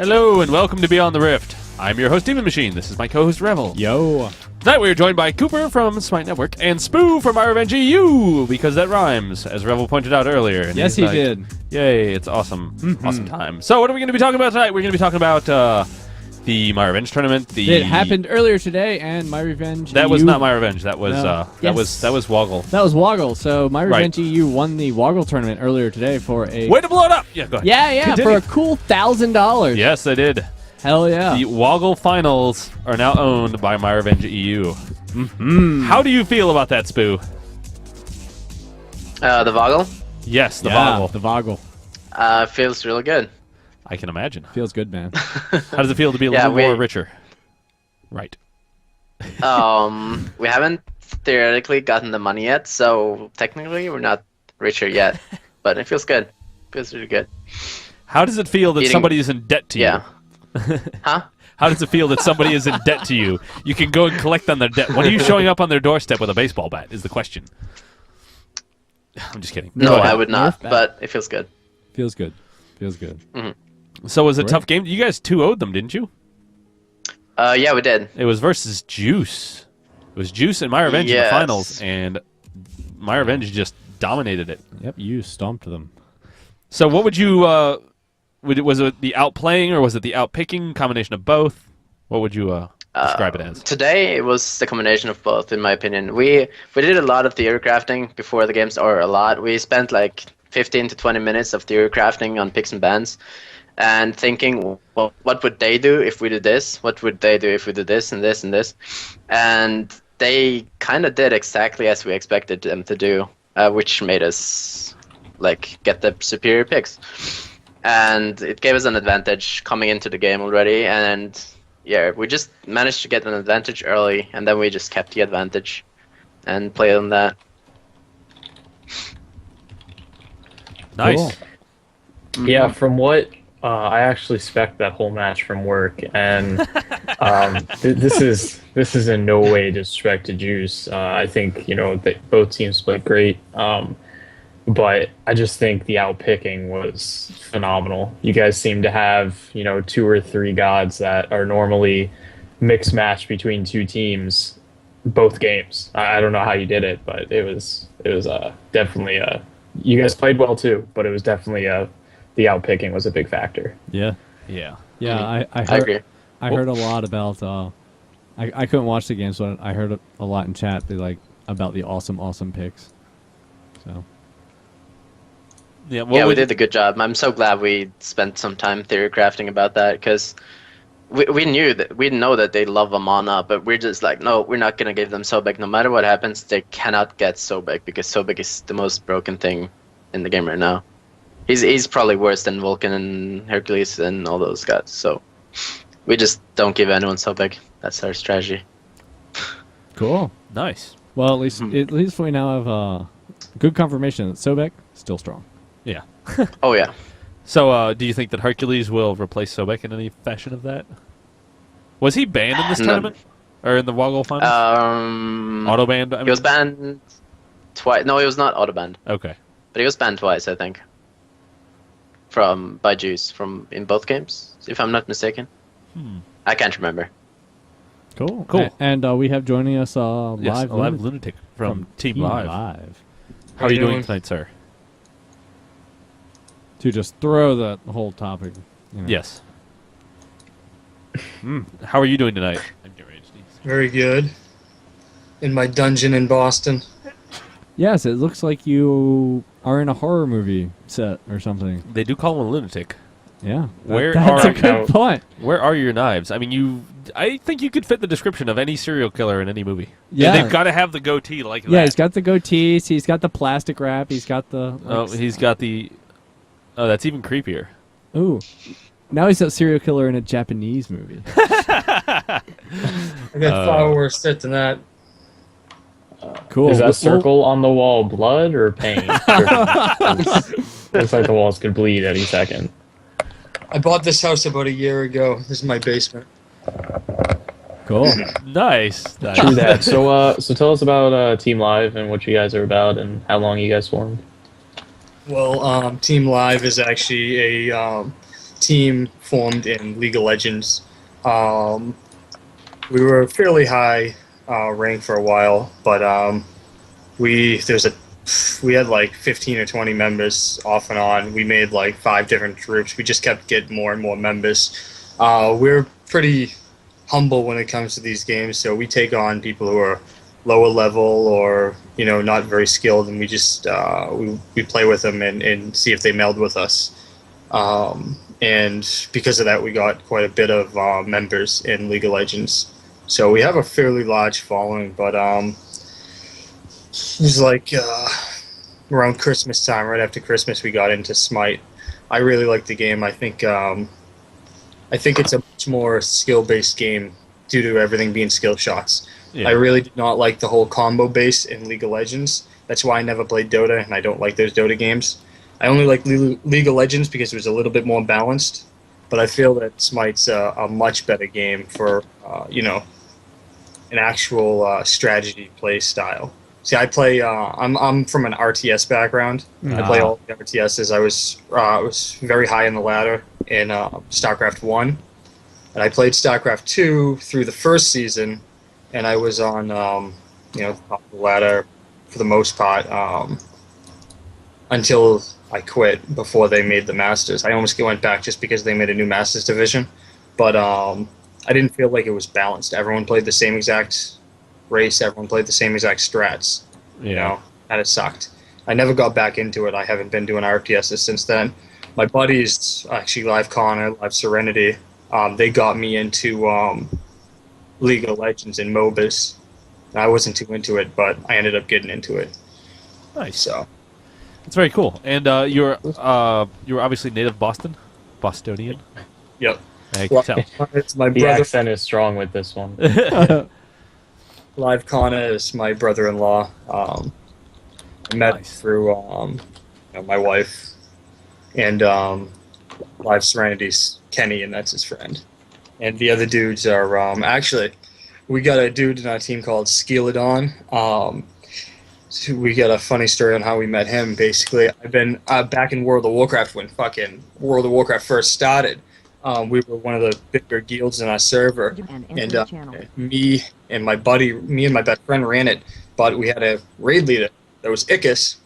Hello and welcome to Beyond the Rift. I'm your host, Demon Machine. This is my co-host, Revel. Yo. Tonight we are joined by Cooper from Smite Network and Spooh from MyRevenge EU, because that rhymes, as Revel pointed out earlier. And yes, he did. Yay, it's awesome. Awesome time. So what are we going to be talking about tonight? We're going to be talking about the MyRevenge Tournament. It happened earlier today, and MyRevenge That EU... was not MyRevenge. That was Yes. that was WOGL. That was WOGL. So MyRevenge EU won the WOGL tournament earlier today for a... Way to blow it up! Yeah, go ahead. Yeah, Continue. for a cool $1,000. Yes, they did. Hell yeah. The WOGL Finals are now owned by MyRevenge EU. How do you feel about that, Spooh? The Vogel Yes, the WOGL. The WOGL. feels really good. I can imagine. Feels good, man. How does it feel to be a little more richer? Right. We haven't theoretically gotten the money yet, so technically we're not richer yet. But it feels good. Feels really good. How does it feel that somebody is in debt to you? Yeah. Huh? How does it feel that somebody is in debt to you? You can go and collect on their debt. When are you showing up on their doorstep with a baseball bat is the question. I'm just kidding. No, I would not, but it feels good. Feels good. Feels good. So it was a tough game. You guys 2-0'd them, didn't you? Yeah, we did. It was versus Juice. It was Juice and MyRevenge in the finals, and MyRevenge just dominated it. Yep, you stomped them. So what would you... was it the outplaying or was it the outpicking? Combination of both? What would you describe it as? Today it was the combination of both, in my opinion. We did a lot of theory crafting before the games, or a lot. We spent like 15 to 20 minutes of theory crafting on picks and bans, and thinking, well, what would they do if we do this? What would they do if we do this and this and this? And they kind of did exactly as we expected them to do, which made us like get the superior picks. And it gave us an advantage coming into the game already, and yeah, we just managed to get an advantage early, and then we just kept the advantage and played on that. Nice. Cool. Yeah, from what I actually spec'd that whole match from work, and this is in no way disrespect to Juice. I think both teams played great, but I just think the outpicking was phenomenal. You guys seem to have 2 or 3 gods that are normally mixed match between 2 teams, both games. I don't know how you did it, but it was definitely you guys played well too, but it was definitely the outpicking was a big factor. Yeah. Yeah. Yeah, I I agree. I heard a lot about... I couldn't watch the games, but I heard a lot in chat about the awesome picks. So... Yeah, we did a good job. I'm so glad we spent some time theory crafting about that, because we know that they love Amana, but we're just like, no, we're not gonna give them Sobek. No matter what happens, they cannot get Sobek, because Sobek is the most broken thing in the game right now. He's probably worse than Vulcan and Hercules and all those guys. So we just don't give anyone Sobek. That's our strategy. Cool. Nice. Well, at least we now have good confirmation that Sobek still strong. Yeah. Oh yeah. So do you think that Hercules will replace Sobek in any fashion of that? Was he banned in this tournament? Or in the WOGL Finals? Auto-banned? He was banned twice. No, he was not auto-banned. Okay. But he was banned twice, I think. By Juice in both games, if I'm not mistaken. I can't remember. Cool. And we have joining us Yes, live Lunatic from Team Live. How How are you you doing doing? tonight, sir? To just throw that whole topic. Yes. How are you doing tonight? Very good. In my dungeon in Boston. Yes, it looks like you are in a horror movie set or something. They do call him a lunatic. Yeah. That's a good point. Where are your knives? I mean, I think you could fit the description of any serial killer in any movie. Yeah. And they've got to have the goatee like that. Yeah, he's got the goatees. He's got the plastic wrap. He's got the... he's got the... Oh, that's even creepier. Ooh. Now he's a serial killer in a Japanese movie. I got far worse set than that. Cool. Is that circle on the wall blood or pain? Looks like the walls could bleed any second. I bought this house about a year ago. This is my basement. Cool. Nice. True that. So tell us about Team Live and what you guys are about and how long you guys formed. Well, Team Live is actually a team formed in League of Legends. We were fairly high ranked for a while, but we had like 15 or 20 members off and on. We made like 5 different groups. We just kept getting more and more members. We're pretty humble when it comes to these games, so we take on people who are lower level or not very skilled, and we just we play with them and see if they meld with us. And because of that, we got quite a bit of members in League of Legends. So we have a fairly large following, but it was like around Christmas time, right after Christmas, we got into Smite. I really like the game. I think it's a much more skill-based game due to everything being skill shots. Yeah. I really did not like the whole combo base in League of Legends. That's why I never played Dota, and I don't like those Dota games. I only like League of Legends because it was a little bit more balanced, but I feel that Smite's a much better game for an actual strategy play style. See, I play. I'm from an RTS background. I play all the RTSs. I was very high in the ladder in StarCraft 1, and I played StarCraft 2 through the first season, and I was on top of the ladder for the most part until I quit before they made the Masters. I almost went back just because they made a new Masters division, but I didn't feel like it was balanced. Everyone played the same exact race. Everyone played the same exact strats. And it sucked. I never got back into it. I haven't been doing RTSs since then. My buddies, actually, Live Connor, Live Serenity, they got me into League of Legends and MOBAs. I wasn't too into it, but I ended up getting into it. Nice. So it's very cool. And you're obviously native Bostonian. Yep. I can tell. It's my The brother. accent is strong with this one. Live Connor is my brother-in-law. I met through my wife, and Live Serenity's Kenny, and that's his friend. And the other dudes are actually, we got a dude in our team called Skeledon. So we got a funny story on how we met him. Basically, I've been back in World of Warcraft when fucking World of Warcraft first started. We were one of the bigger guilds in our server, and me and my best friend ran it, but we had a raid leader that was Ickis,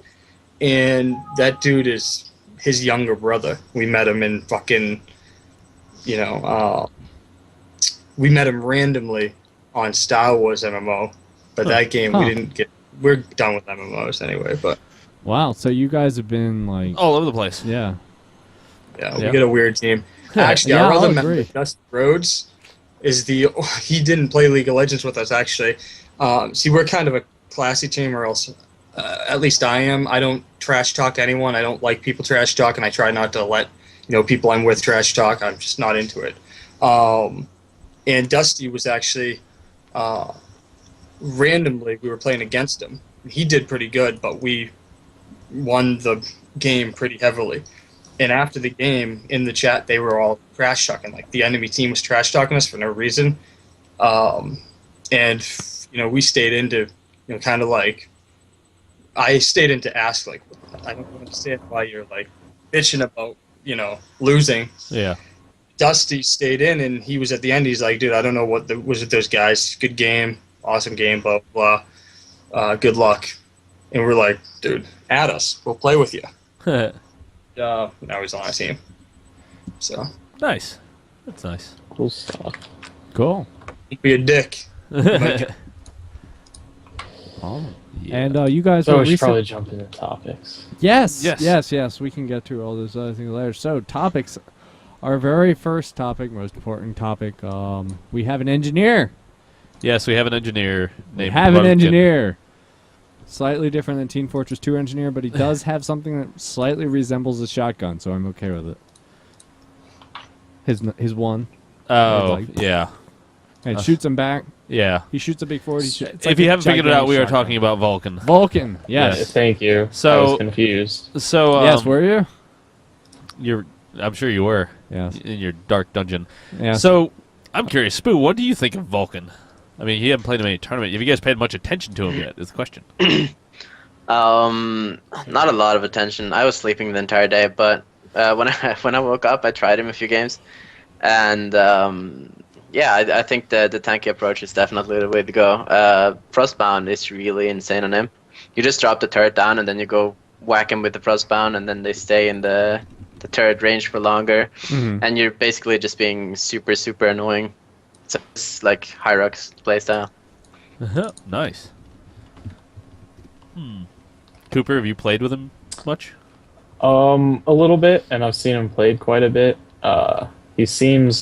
and that dude is his younger brother. We met him in fucking, we met him randomly on Star Wars MMO, but that game we didn't get. We're done with MMOs anyway, but. Wow, so you guys have been like all over the place. Yeah. Yeah, we get a weird team. Actually, our other member, Dustin Rhodes, he didn't play League of Legends with us, actually. See, we're kind of a classy team, or else, at least I am. I don't trash talk anyone. I don't like people trash talk, and I try not to let people I'm with trash talk. I'm just not into it. And Dusty was actually, randomly, we were playing against him. He did pretty good, but we won the game pretty heavily. And after the game, in the chat, they were all trash talking. Like, the enemy team was trash talking us for no reason. And we stayed into, kind of like, I stayed in to ask, like, I don't understand why you're, like, bitching about, losing. Yeah. Dusty stayed in, and he was at the end. He's like, dude, I don't know what was with those guys. Good game, awesome game, blah, blah. Good luck. And we're like, dude, add us. We'll play with you. Now he's on our team. So nice. That's nice. Cool stuff. Cool. Be a dick. Oh. Yeah. And you guys we should probably jump into topics. Yes. We can get to all those other things later. So topics. Our very first topic, most important topic. We have an engineer. Yes, we have an engineer named an engineer. Slightly different than Team Fortress 2 engineer, but he does have something that slightly resembles a shotgun, so I'm okay with it. His one. Oh, yeah. And shoots him back. Yeah. He shoots a big 40. If you haven't figured it out, we are talking about Vulcan. Vulcan, yes. Yeah, thank you. So, I was confused. So, yes, were you? I'm sure you were. Yes. In your dark dungeon. Yes. So, I'm curious, Spooh, what do you think of Vulcan? I mean, he hasn't played in any tournament. Have you guys paid much attention to him yet? Is the question. Not a lot of attention. I was sleeping the entire day, but When I woke up, I tried him a few games, and yeah, I think the tanky approach is definitely the way to go. Frostbound is really insane on him. You just drop the turret down, and then you go whack him with the Frostbound, and then they stay in the turret range for longer, and you're basically just being super annoying. So it's like Hi-Rez playstyle. Nice. Cooper, have you played with him much? A little bit, and I've seen him played quite a bit. He seems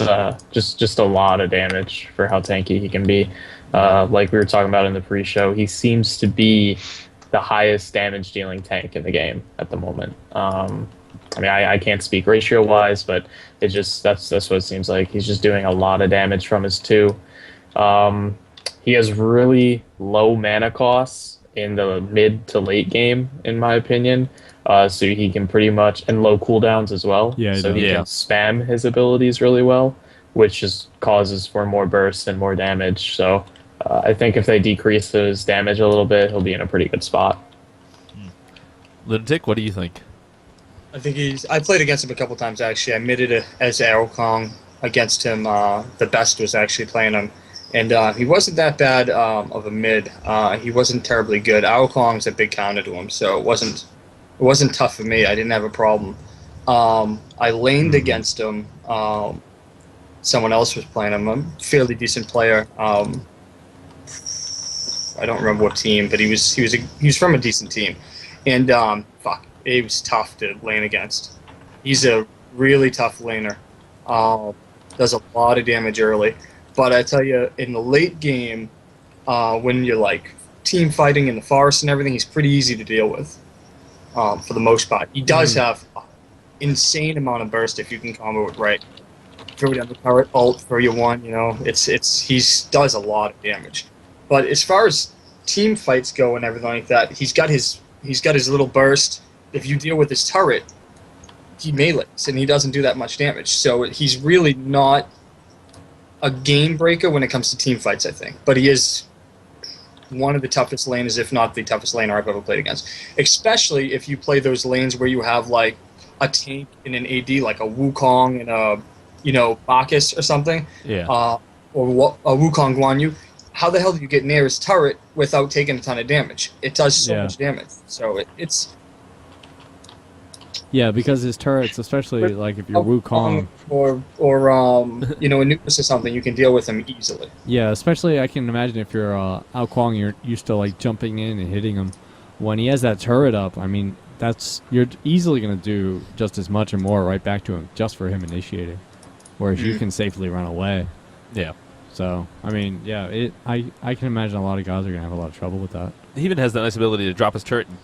just a lot of damage for how tanky he can be. Like we were talking about in the pre-show, he seems to be the highest damage dealing tank in the game at the moment. I mean, I can't speak ratio-wise, but it just that's what it seems like. He's just doing a lot of damage from his 2. He has really low mana costs in the mid to late game, in my opinion. So he can pretty much, and low cooldowns as well. Yeah, so he can spam his abilities really well, which just causes for more burst and more damage. So I think if they decrease his damage a little bit, he'll be in a pretty good spot. Lunatic, what do you think? I think I played against him a couple times actually. I mitted as Arrow Kong against him. The best was actually playing him, and he wasn't that bad of a mid. He wasn't terribly good. Arrow Kong's a big counter to him, so it wasn't tough for me. I didn't have a problem. I laned against him. Someone else was playing him. I'm a fairly decent player. I don't remember what team, but he was from a decent team, and it was tough to lane against. He's a really tough laner. Does a lot of damage early, but I tell you, in the late game, when you're like team fighting in the forest and everything, he's pretty easy to deal with. For the most part, he does have an insane amount of burst if you can combo it right. Throw down the turret, ult for your 1. You know, he does a lot of damage. But as far as team fights go and everything like that, he's got his little burst. If you deal with his turret, he melees, and he doesn't do that much damage. So he's really not a game breaker when it comes to team fights, I think. But he is one of the toughest laners, if not the toughest laner I've ever played against. Especially if you play those lanes where you have like a tank and an AD, like a Wukong and a Bacchus or something. Yeah. Or a Wukong Guan Yu. How the hell do you get near his turret without taking a ton of damage? It does so much damage. So it's... Yeah, because his turrets, especially like if you're Wukong or a Nucleus or something, you can deal with him easily. Yeah, especially I can imagine if you're Ao Kwang, you're used to like jumping in and hitting him. When he has that turret up, I mean, you're easily gonna do just as much or more right back to him just for him initiating, whereas you can safely run away. Yeah. So I mean, yeah, I can imagine a lot of guys are gonna have a lot of trouble with that. He even has that nice ability to drop his turret and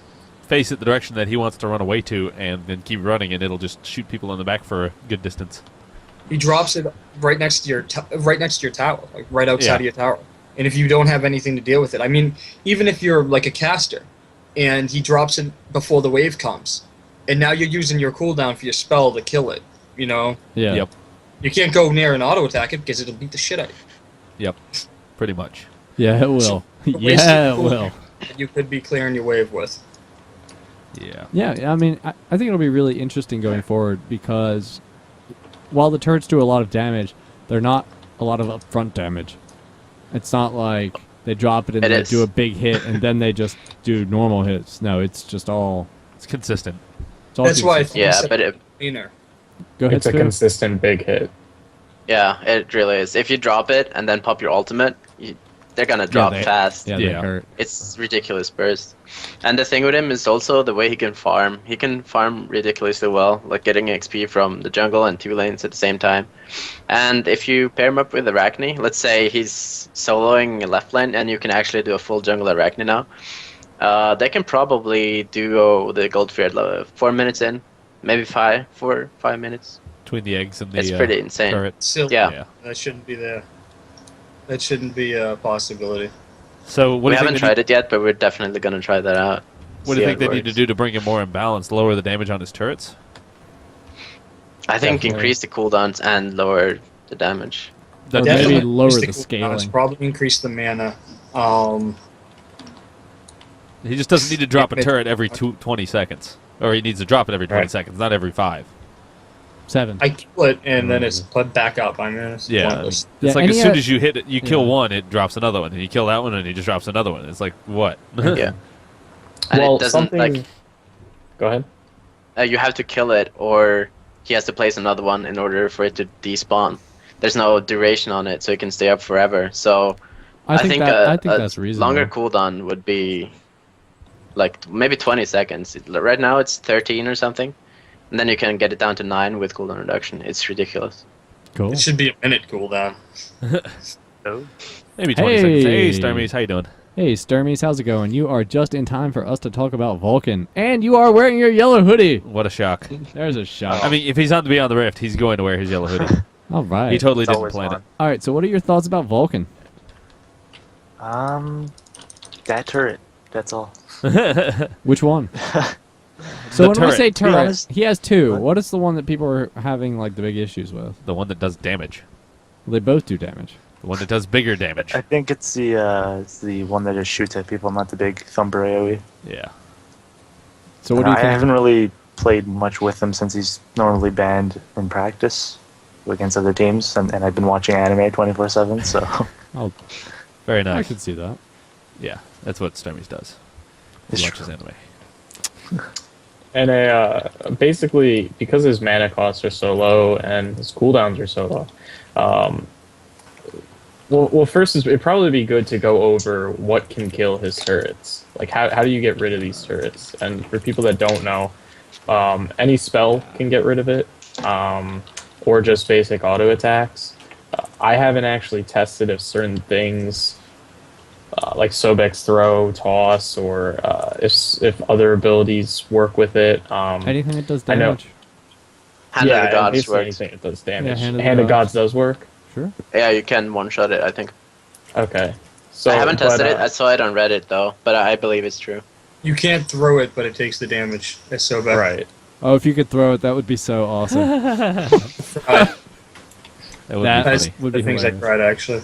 face it the direction that he wants to run away to, and then keep running, and it'll just shoot people in the back for a good distance. He drops it right next to your tower, like right outside of your tower. And if you don't have anything to deal with it, I mean, even if you're like a caster, and he drops it before the wave comes, and now you're using your cooldown for your spell to kill it, you know? Yeah. Yep. You can't go near and auto attack it because it'll beat the shit out of you. Yep. Pretty much. Yeah, it will. Yeah, it will. You could be clearing your wave with. Yeah. Yeah, I mean, I think it'll be really interesting going forward because while the turrets do a lot of damage, they're not a lot of upfront damage. It's not like they drop it and they do a big hit and then they just do normal hits. No, it's just all... It's consistent. That's why I think yeah, but Go ahead, it's a consistent big hit. Yeah, it really is. If you drop it and then pop your ultimate, they're gonna drop fast. Yeah, they hurt. It's ridiculous burst. And the thing with him is also the way he can farm. He can farm ridiculously well, like getting XP from the jungle and 2 lanes at the same time. And if you pair him up with Arachne, let's say he's soloing a left lane and you can actually do a full jungle Arachne now, they can probably do the gold fear at 4 minutes in, maybe 5 minutes. Between the eggs and the it's pretty insane. turret. Still, yeah. That shouldn't be there. That shouldn't be a possibility. So we haven't tried it yet, but we're definitely going to try that out. What do you think they need to do to bring him more in balance, lower the damage on his turrets? I think increase the cooldowns and lower the damage. Or maybe lower the scaling. Probably increase the mana. He just doesn't need to drop a turret every 20 seconds. Or he needs to drop it every 20 seconds, not every 5. 7. I kill it, and then it's put back up. I mean, it's pointless. It's like as soon as you hit it, you kill one, it drops another one, and you kill that one, and it just drops another one. It's like, what? Yeah. And Well, it doesn't like. Go ahead. You have to kill it, or he has to place another one in order for it to despawn. There's no duration on it, so it can stay up forever. So I think that's reasonable. Longer cooldown would be like maybe 20 seconds. Right now it's 13 or something, and then you can get it down to 9 with cooldown reduction. It's ridiculous. Cool. It should be a minute cooldown. Maybe 20 seconds. Hey, Starmies, how you doing? Hey, Sturmies, how's it going? You are just in time for us to talk about Vulcan, and you are wearing your yellow hoodie. What a shock. There's a shock. I mean, if he's on the Beyond the Rift, he's going to wear his yellow hoodie. All right. He totally didn't plan it. All right, so what are your thoughts about Vulcan? That turret. That's all. Which one? So when we say turret, honest, he has 2. What is the one that people are having like the big issues with? The one that does damage. Well, they both do damage. The one that does bigger damage. I think it's the one that just shoots at people, not the big thumper AoE. Yeah. So what do you think? I haven't really played much with him since he's normally banned in practice against other teams, and I've been watching anime 24/7. So. Oh, very nice. I could see that. Yeah, that's what Starmies does. He watches anime. And basically, because his mana costs are so low and his cooldowns are so low, well, first it'd probably be good to go over what can kill his turrets. Like, how do you get rid of these turrets? And for people that don't know, any spell can get rid of it, or just basic auto attacks. I haven't actually tested if certain things, like Sobek's throw, toss, or if other abilities work with it. Anything that does damage. Hand of the Gods basically works. anything that does damage. Yeah, Hand of Gods does work. Sure. Yeah, you can one-shot it, I think. Okay. So I haven't tested it. I saw it on Reddit, though, but I believe it's true. You can't throw it, but it takes the damage. It's so bad. Right. Oh, if you could throw it, that would be so awesome. That would That's be funny. would the be things I hilarious. tried, actually.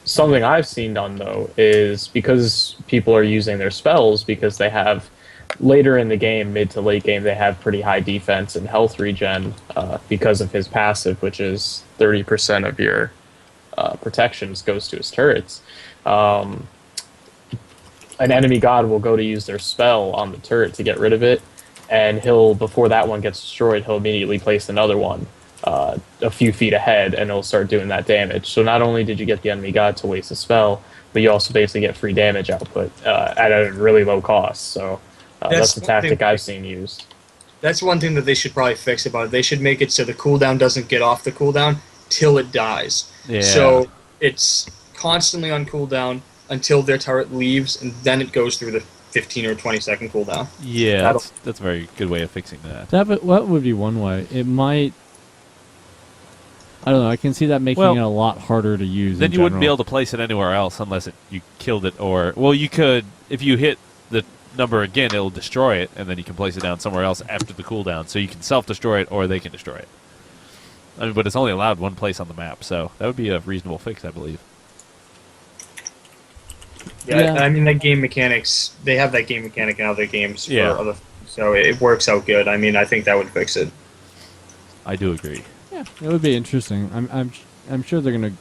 Something I've seen done, though, is because people are using their spells because they have, later in the game, mid to late game, they have pretty high defense and health regen because of his passive, which is 30% of your protections goes to his turrets. An enemy god will go to use their spell on the turret to get rid of it, and before that one gets destroyed, he'll immediately place another one a few feet ahead, and it'll start doing that damage. So not only did you get the enemy god to waste a spell, but you also basically get free damage output at a really low cost. So that's the tactic I've seen used. That's one thing that they should probably fix about it. They should make it so the cooldown doesn't get off the cooldown till it dies. Yeah. So it's constantly on cooldown until their turret leaves, and then it goes through the 15 or 20 second cooldown. Yeah, that's a very good way of fixing that. That would be one way. It might. I don't know. I can see that making it a lot harder to use. Then you wouldn't be able to place it anywhere else unless you killed it, or you could, if you hit the number again, it'll destroy it, and then you can place it down somewhere else after the cooldown. So you can self-destroy it, or they can destroy it. I mean, but it's only allowed one place on the map, so that would be a reasonable fix, I believe. Yeah, I mean, that game mechanics, they have that game mechanic in other games for other, so it works out good. I mean, I think that would fix it. I do agree. Yeah, it would be interesting. I'm sure they're gonna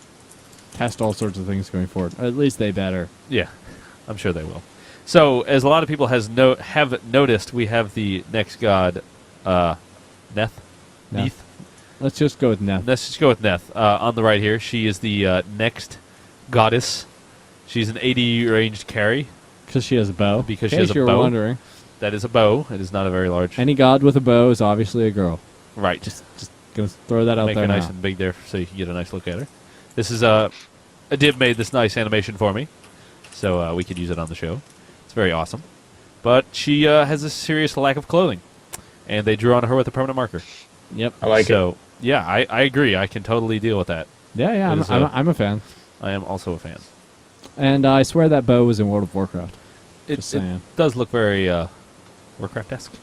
test all sorts of things going forward. Or at least they better. Yeah, I'm sure they will. So, as a lot of people have noticed, we have the next god, Neth. Neith. Let's just go with Neth. Let's just go with Neth. On the right here, she is the next goddess. She's an 80 ranged carry. Because she has a bow. Because she has a bow. You're wondering. That is a bow. It is not a very large. Any god with a bow is obviously a girl. Right. Just gonna throw that out Make there her nice now. and big there so you can get a nice look at her. This is Adib made this nice animation for me, so we could use it on the show. It's very awesome. But she has a serious lack of clothing, and they drew on her with a permanent marker. Yep. I like it. So, yeah, I agree. I can totally deal with that. Yeah, I'm a fan. I am also a fan. And I swear that bow was in World of Warcraft. Just It saying. does look very Warcraft-esque,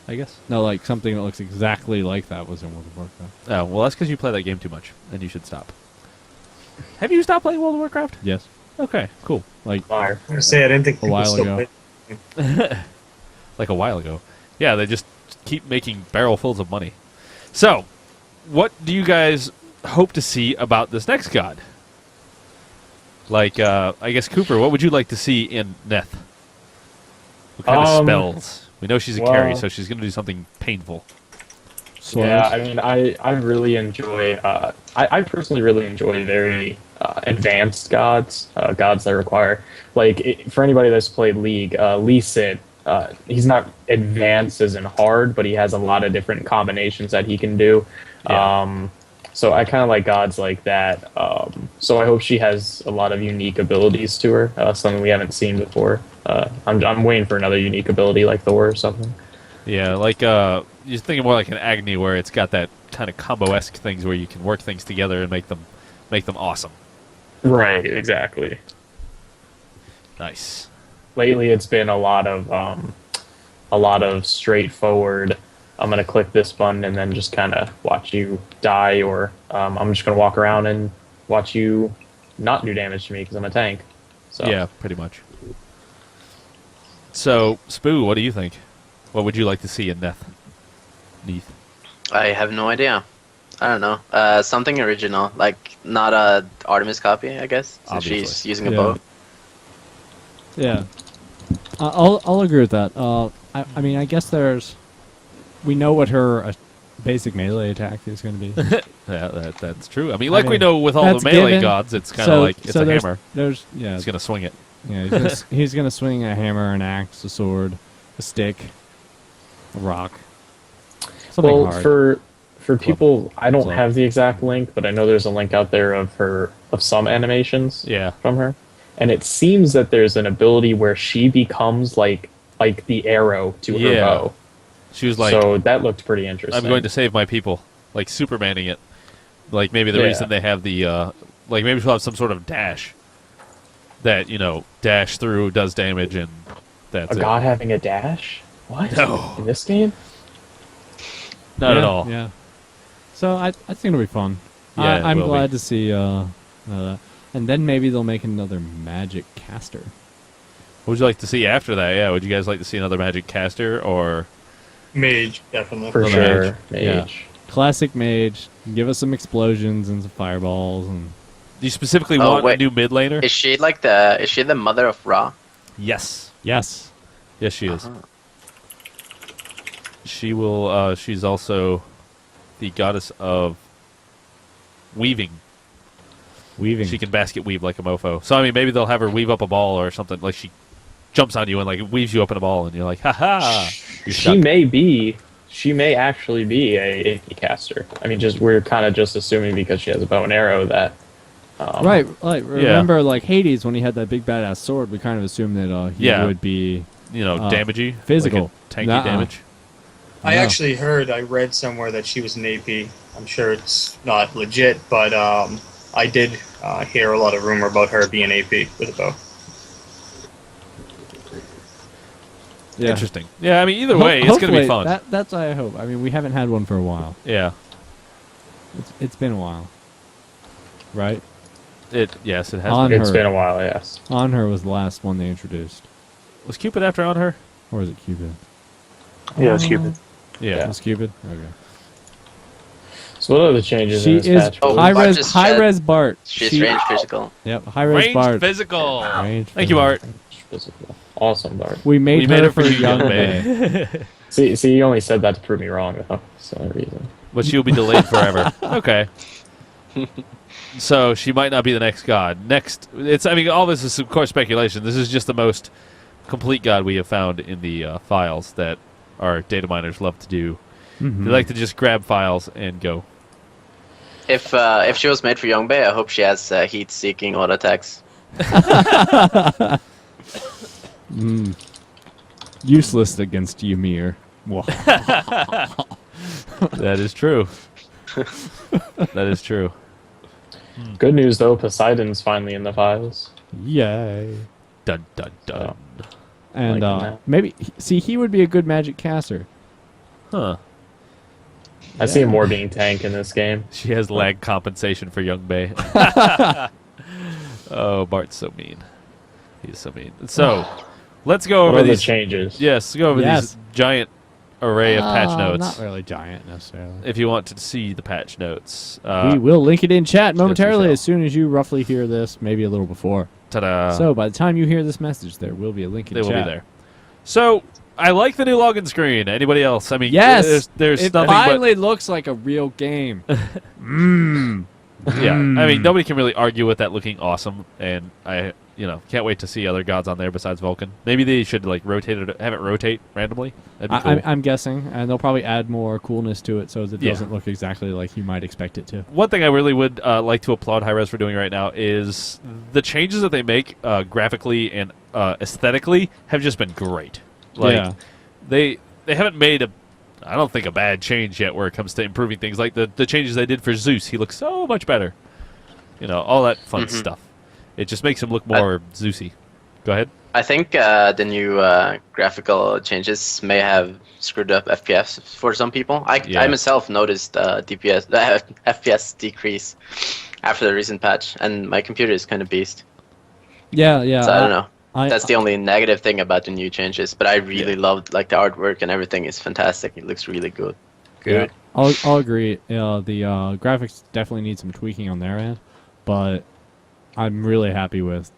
I guess. No, like something that looks exactly like that was in World of Warcraft. Oh, well, that's because you play that game too much, and you should stop. Have you stopped playing World of Warcraft? Yes. Okay, cool. Like I didn't think a people while still ago. play. Like a while ago. Yeah, they just keep making barrelfuls of money. So, what do you guys hope to see about this next god? Like, I guess, Cooper, what would you like to see in Neth? What kind of spells? We know she's a carry, so she's going to do something painful. Yeah, I mean, I really enjoy, I personally really enjoy very advanced gods, gods that require, like, for anybody that's played League, Lee Sin, he's not advanced as in hard, but he has a lot of different combinations that he can do. Yeah. So I kind of like gods like that. So I hope she has a lot of unique abilities to her, something we haven't seen before. I'm waiting for another unique ability like Thor or something. Yeah, like, you're thinking more like an Agni where it's got that kind of combo-esque things where you can work things together and make them awesome. Right, exactly. Nice. Lately, it's been a lot of straightforward. I'm gonna click this button and then just kind of watch you die, or I'm just gonna walk around and watch you not do damage to me because I'm a tank. So Yeah, pretty much. So, Spooh, what do you think? What would you like to see in Neth? Neath. I have no idea. I don't know. Something original, like not a Artemis copy, I guess. Since Obviously. she's using a Yeah. bow. Yeah. I'll agree with that. I mean, I guess we know what her basic melee attack is going to be. Yeah, that's true. I mean, like we mean, know with all that's the melee given. gods, it's kind of like it's a there's, hammer. Yeah, He's going to swing it. yeah. He's gonna swing a hammer, an axe, a sword, a stick, a rock. Something well, hard. for people, I don't Club. have the exact link, but I know there's a link out there of some animations Yeah. from her, and it seems that there's an ability where she becomes like the arrow to her Yeah. bow. She was like, So that looked pretty interesting. I'm going to save my people. Like Supermaning it. Like maybe the Yeah. reason they have the, like maybe she'll have some sort of dash. That, dash through, does damage, and that's a it. god having a dash? What? No. In this game? Not Yeah, at all. Yeah. So I think it'll be fun. Yeah, it I'm will glad be. to see. And then maybe they'll make another magic caster. What would you like to see after that? Yeah, would you guys like to see another magic caster, or... Mage, definitely. For Oh, sure. mage. Yeah. Mage. Classic mage. Give us some explosions and some fireballs and. Do you specifically Oh, want wait. a new mid laner? Is she the mother of Ra? Yes. Yes. Yes, she is. Uh-huh. She will, she's also the goddess of weaving. Weaving. She can basket weave like a mofo. So, I mean, maybe they'll have her weave up a ball or something. Like, she jumps on you and, like, weaves you up in a ball, and you're like, ha-ha! You're She may actually be a AP caster. I mean, we're kind of just assuming because she has a bow and arrow that. Right. Like remember, like Hades when he had that big badass sword, we kind of assumed that he Yeah. would be damagey. physical. Like a tanky Nuh-uh. damage. I No. actually read somewhere that she was an AP. I'm sure it's not legit, but I did hear a lot of rumor about her being AP with a bow. Yeah. Interesting. Yeah, I mean, either way, it's going to be fun. That's what I hope. I mean, we haven't had one for a while. Yeah. It's been a while, right? Yes, it has On been. It's her. been a while, yes. On her was the last one they introduced, Was Cupid after on her? or was it Cupid? Yeah, it's Cupid. Yeah. It was Cupid. Okay. So what are the changes She in this is patch? Oh, high Bart res. just High said res Bart. She's She- range physical. Yep. High res Range Bart. physical. Range Thank you, Bart. Physical. Awesome, Bart. We made, We made her it for for you, young young Bay. See, you only said that to prove me wrong, though. That's the only reason. But she'll be delayed forever. Okay. So she might not be the next god. I mean, all this is, of course, speculation. This is just the most complete god we have found in the files that our data miners love to do. Mhm. They like to just grab files and go. If she was made for Young Bay, I hope she has heat-seeking auto attacks. Useless against Ymir. Whoa. That is true. That is true. Good news, though. Poseidon's finally in the files. Yay. Dun dun dun. And Liking that. maybe he would be a good magic caster. Huh. I see him more being tank in this game. She has lag compensation for Young Bay. Oh, Bart's so mean. He's so mean. So, let's go What over are the these. changes? Yes, go over Yes. these giant array of patch notes. Not really giant necessarily. If you want to see the patch notes. We will link it in chat momentarily shall. as soon as you roughly hear this, maybe a little before. Ta-da. So by the time you hear this message, there will be a link in They chat. will be there. So, I like the new login screen. Anybody else? I mean, Yes! there's It nothing finally looks like a real game. but... Yeah, I mean, nobody can really argue with that looking awesome, and I, can't wait to see other gods on there besides Vulcan. Maybe they should, rotate it, have it rotate randomly. That'd be cool. I'm guessing, and they'll probably add more coolness to it so that it doesn't look exactly like you might expect it to. One thing I really would like to applaud Hi-Rez for doing right now is the changes that they make graphically and aesthetically have just been great. They haven't made I don't think a bad change yet where it comes to improving things like the changes they did for Zeus. He looks so much better. All that fun stuff. It just makes him look more Zeusy. Go ahead. I think the new graphical changes may have screwed up FPS for some people. I myself noticed FPS decrease after the recent patch, and my computer is kind of beast. Yeah. So I don't know. That's the only negative thing about the new changes, but I really loved the artwork and everything is fantastic. It looks really good. Yeah, I'll agree. The graphics definitely need some tweaking on their end, but I'm really happy with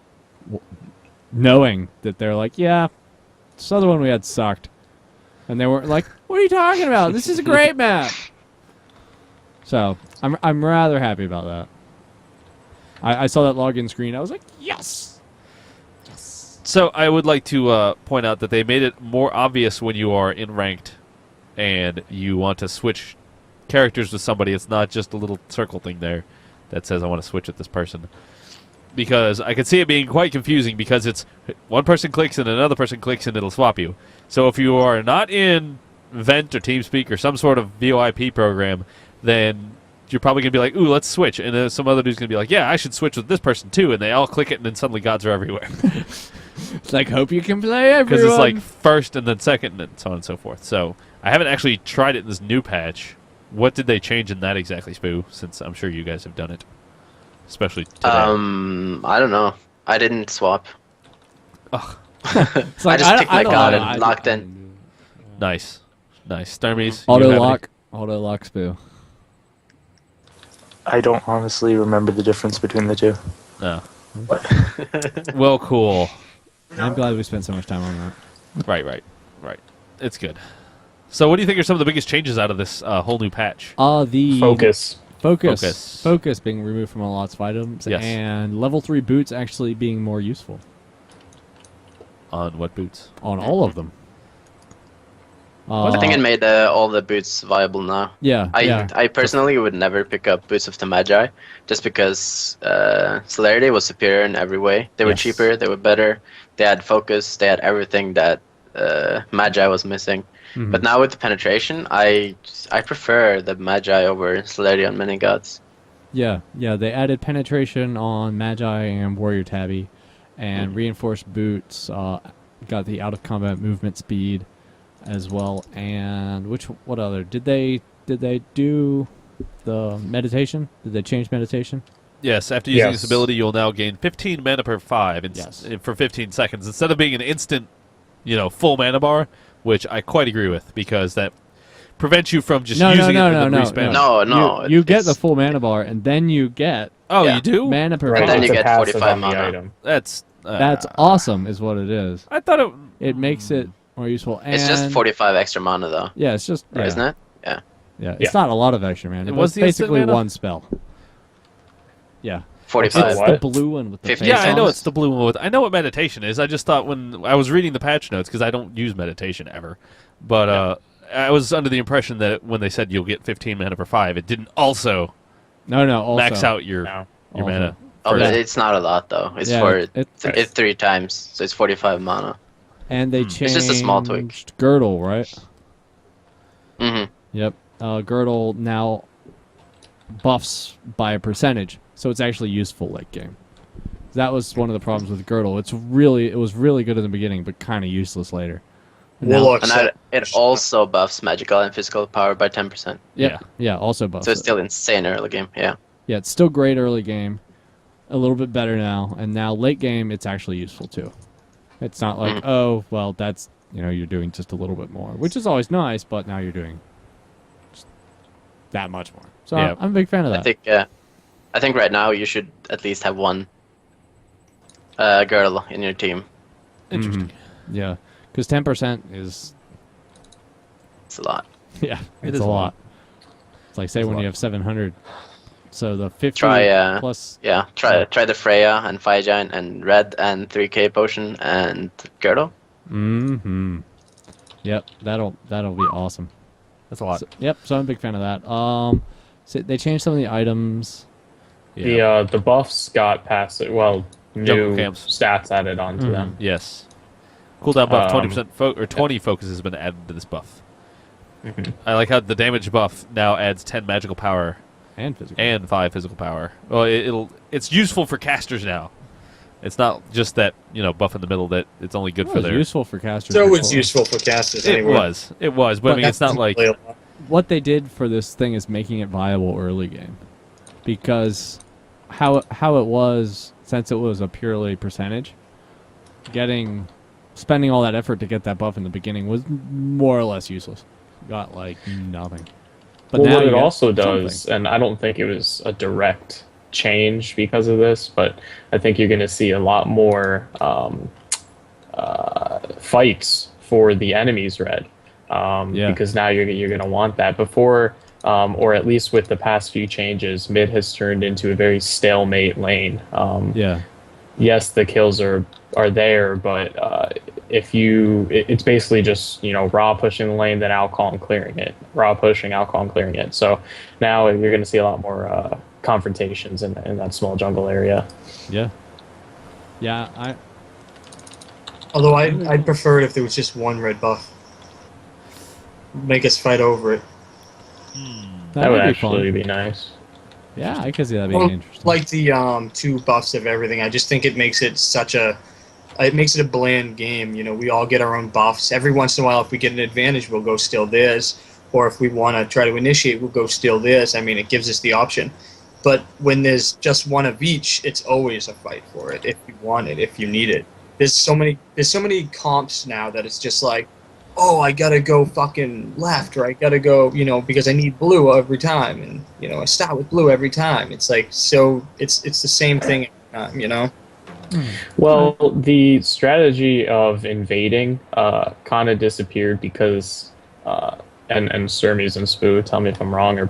knowing that they're like, yeah, this other one we had sucked, and they were like, what are you talking about? This is a great map. So I'm rather happy about that. I saw that login screen. I was like, yes. So I would like to point out that they made it more obvious when you are in ranked and you want to switch characters with somebody. It's not just a little circle thing there that says I want to switch with this person. Because I could see it being quite confusing because it's one person clicks and another person clicks and it'll swap you. So if you are not in Vent or TeamSpeak or some sort of VoIP program, then you're probably going to be like, ooh, let's switch. And then some other dude's going to be like, yeah, I should switch with this person too. And they all click it and then suddenly gods are everywhere. It's like, hope you can play everyone. Because it's like first and then second and so on and so forth. So I haven't actually tried it in this new patch. What did they change in that exactly, Spooh? Since I'm sure you guys have done it. Especially today. I don't know. I didn't swap. Ugh. It's like, I just picked my god know. and locked in. Nice. Starmies. Auto lock Spooh. I don't honestly remember the difference between the two. No. Well, cool. I'm glad we spent so much time on that. Right. It's good. So what do you think are some of the biggest changes out of this whole new patch? The Focus being removed from all lots of items, Yes. and level 3 boots actually being more useful. On what boots? On all of them. I think it made all the boots viable now. Yeah. I personally would never pick up Boots of the Magi, just because Celerity was superior in every way. They were cheaper, they were better, they had focus, they had everything that Magi was missing. Mm-hmm. But now with the penetration, I prefer the Magi over Celerity on many gods. Yeah, they added penetration on Magi and Warrior Tabby, and reinforced boots, got the out of combat movement speed as well, and what other? Did they do the meditation? Did they change meditation? Yes, after using this ability, you'll now gain 15 mana per 5 for 15 seconds. Instead of being an instant, full mana bar, which I quite agree with, because that prevents you from just using it and then respamming. No. You get the full mana bar, and then you get you do? mana per Right. 5. Then you It's a get passive 45 on the mana. item. That's awesome, is what it is. I thought it. It makes it more useful. And It's just 45 extra mana though, Yeah, it's just isn't it? Yeah, it's not a lot of extra mana. It It was was the instant basically mana? one spell. Yeah. 45. It's What? the blue one with the 50 face Yeah, I know on it. it's the blue one. I know what meditation is. I just thought when I was reading the patch notes, because I don't use meditation ever, but I was under the impression that when they said you'll get 15 mana per 5, it didn't also Also. max out your No. Also. mana. Oh, first. but it's not a lot though. It's it's 3 times, so it's 45 mana. And they changed It's just a small tweak. Girdle, right? Mm-hmm. Yep. Girdle now buffs by a percentage, so it's actually useful late game. That was one of the problems with Girdle. It was really good in the beginning, but kind of useless later. And now- Warlock's And it also buffs magical and physical power by 10%. yeah, also buffs. So it's it. still insane early game. Yeah. Yeah, it's still great early game. A little bit better now, and now late game it's actually useful too. It's not like, oh, well, that's you're doing just a little bit more, which is always nice, but now you're doing just that much more. So Yeah. I'm a big fan of that. I think right now you should at least have one girl in your team. Interesting. Yeah, because 10% is It's a lot. yeah, It it's is a a lot. lot. It's like say when you have 700, so the 50 Try plus. Yeah, try the Freya and Fire Giant and Red and 3K potion and Girdle. Mm-hmm. Yep, that'll be awesome. That's a lot. So I'm a big fan of that. So they changed some of the items. Yeah. The buffs got past it. Well, Jungle new camps. stats added onto them. Yes. Cooldown buff 20% Um, 20 focus has been added to this buff. Mhm. I like how the damage buff now adds 10 magical power And physical. and 5 physical power. Well, it's useful for casters now. It's not just that buff in the middle that it's only good It for was their. useful for casters. So it's before. useful for casters It anyway. was, but I mean, it's not like Play a lot. What they did for this thing is making it viable early game, because how it was, since it was a purely percentage, spending all that effort to get that buff in the beginning was more or less useless. Got like nothing. But Well, now what you it get also something. does, and I don't think it was a direct change because of this, but I think you're going to see a lot more fights for the enemies red. Because now you're going to want that. Before, or at least with the past few changes, mid has turned into a very stalemate lane. Yes, the kills are there, but it's basically just raw pushing the lane, then alcohol and clearing it, raw pushing, alcohol and clearing it. So now you're going to see a lot more confrontations in that small jungle area. Although I'd prefer it if there was just one red buff. Make us fight over it. That would be actually fun. be nice. Yeah, I could see that being Well, interesting. like the 2 buffs of everything. I just think it makes it a bland game. We all get our own buffs. Every once in a while, if we get an advantage, we'll go steal theirs. Or if we want to try to initiate, we'll go steal theirs. I mean, it gives us the option. But when there's just one of each, it's always a fight for it. If you want it, if you need it. There's so many comps now that it's just like, oh, I gotta go fucking left, or I gotta go, because I need blue every time, and I start with blue every time. It's like it's the same thing every time, Well, the strategy of invading kind of disappeared because, and Surmies and Spooh, tell me if I'm wrong, or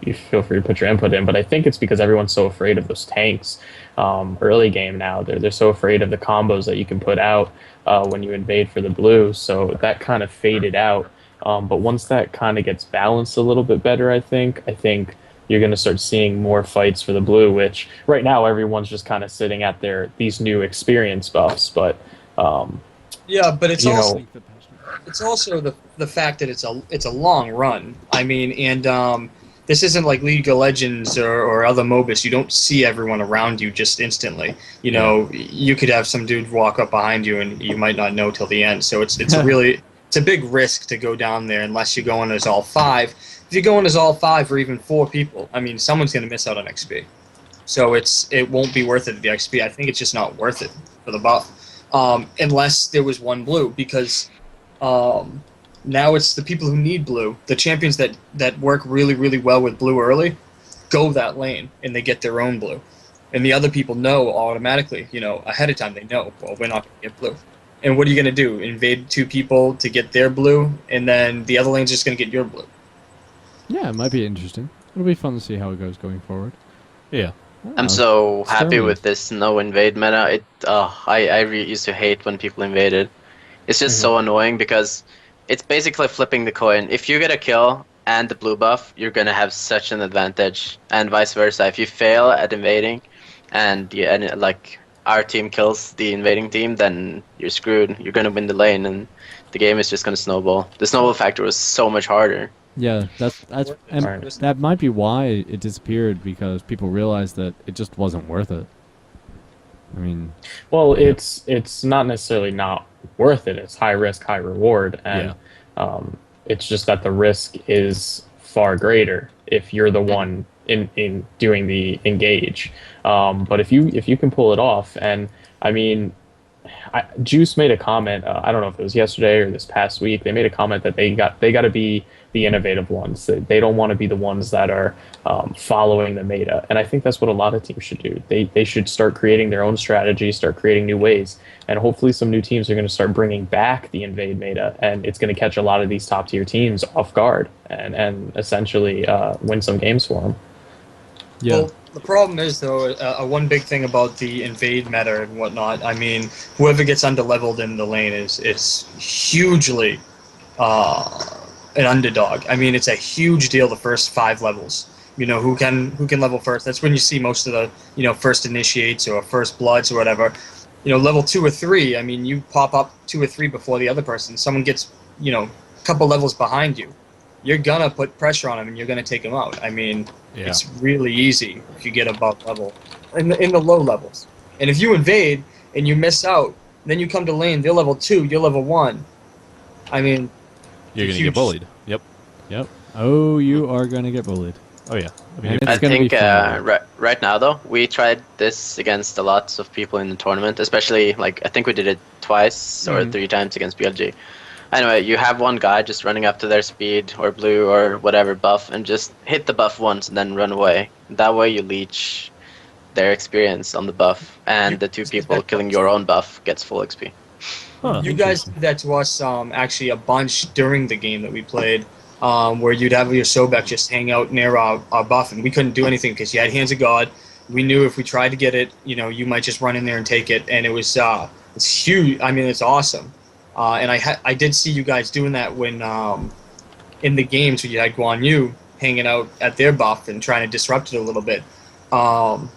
you feel free to put your input in, but I think it's because everyone's so afraid of those tanks early game now. They're so afraid of the combos that you can put out when you invade for the blue, so that kind of faded out. But once that kind of gets balanced a little bit better, I think you're going to start seeing more fights for the blue, which right now everyone's just kind of sitting at these new experience buffs. But yeah, but it's you also know, it's also the fact that it's a long run. I mean, and this isn't like League of Legends or other MOBAs. You don't see everyone around you just instantly. You could have some dude walk up behind you and you might not know till the end. So it's a big risk to go down there unless you go in as all 5. If you go in as all 5 or even 4 people, I mean, someone's going to miss out on XP. So it won't be worth it, the XP. I think it's just not worth it for the buff. Unless there was one blue, because now it's the people who need blue, the champions that work really, really well with blue early, go that lane, and they get their own blue. And the other people know automatically, ahead of time they know, well, we're not going to get blue. And what are you going to do? Invade 2 people to get their blue, and then the other lane's just going to get your blue. Yeah, it might be interesting. It'll be fun to see how it goes going forward. Yeah. I'm so happy Sterling. with this no invade meta. I used to hate when people invaded. It's just so annoying because it's basically flipping the coin. If you get a kill and the blue buff, you're gonna have such an advantage, and vice versa. If you fail at invading, and our team kills the invading team, then you're screwed. You're gonna win the lane, and the game is just gonna snowball. The snowball factor was so much harder. Yeah, and that might be why it disappeared, because people realized that it just wasn't worth it. I mean, well, it's not necessarily not worth it. It's high risk, high reward, and it's just that the risk is far greater if you're the one in doing the engage. But if you can pull it off, and I mean, Juice made a comment. I don't know if it was yesterday or this past week. They made a comment that they got to be the innovative ones. They don't want to be the ones that are following the meta. And I think that's what a lot of teams should do. They should start creating their own strategy, start creating new ways, and hopefully some new teams are going to start bringing back the invade meta, and it's going to catch a lot of these top tier teams off guard and essentially win some games for them. Yeah. Well, the problem is, though, one big thing about the invade meta and whatnot, I mean, whoever gets underleveled in the lane is hugely an underdog. I mean, it's a huge deal the first 5 levels. You know, who can level first. That's when you see most of the, you know, first initiates or first bloods or whatever. You know, level 2 or 3, I mean, you pop up 2 or 3 before the other person. Someone gets, you know, a couple levels behind you. You're gonna put pressure on them and you're gonna take them out. I mean, it's really easy if you get above level in the low levels. And if you invade and you miss out, then you come to lane. They're level 2. You're level 1. I mean, you're gonna get bullied. Yep. Yep. Oh, you are gonna get bullied. Oh yeah. I mean, And it's I gonna think be fun. right now though, we tried this against a lot of people in the tournament, especially like I think we did it twice or 3 times against BLG. Anyway, you have one guy just running up to their speed or blue or whatever buff and just hit the buff once and then run away. That way you leech their experience on the buff, and the 2 people killing your own buff gets full XP. Huh. you guys did that to us actually a bunch during the game that we played, where you'd have your Sobek just hang out near our buff, and we couldn't do anything because you had Hands of God. We knew if we tried to get it, you know, you might just run in there and take it, and it was it's huge. I mean, it's awesome. And I did see you guys doing that when in the games where you had Guan Yu hanging out at their buff and trying to disrupt it a little bit.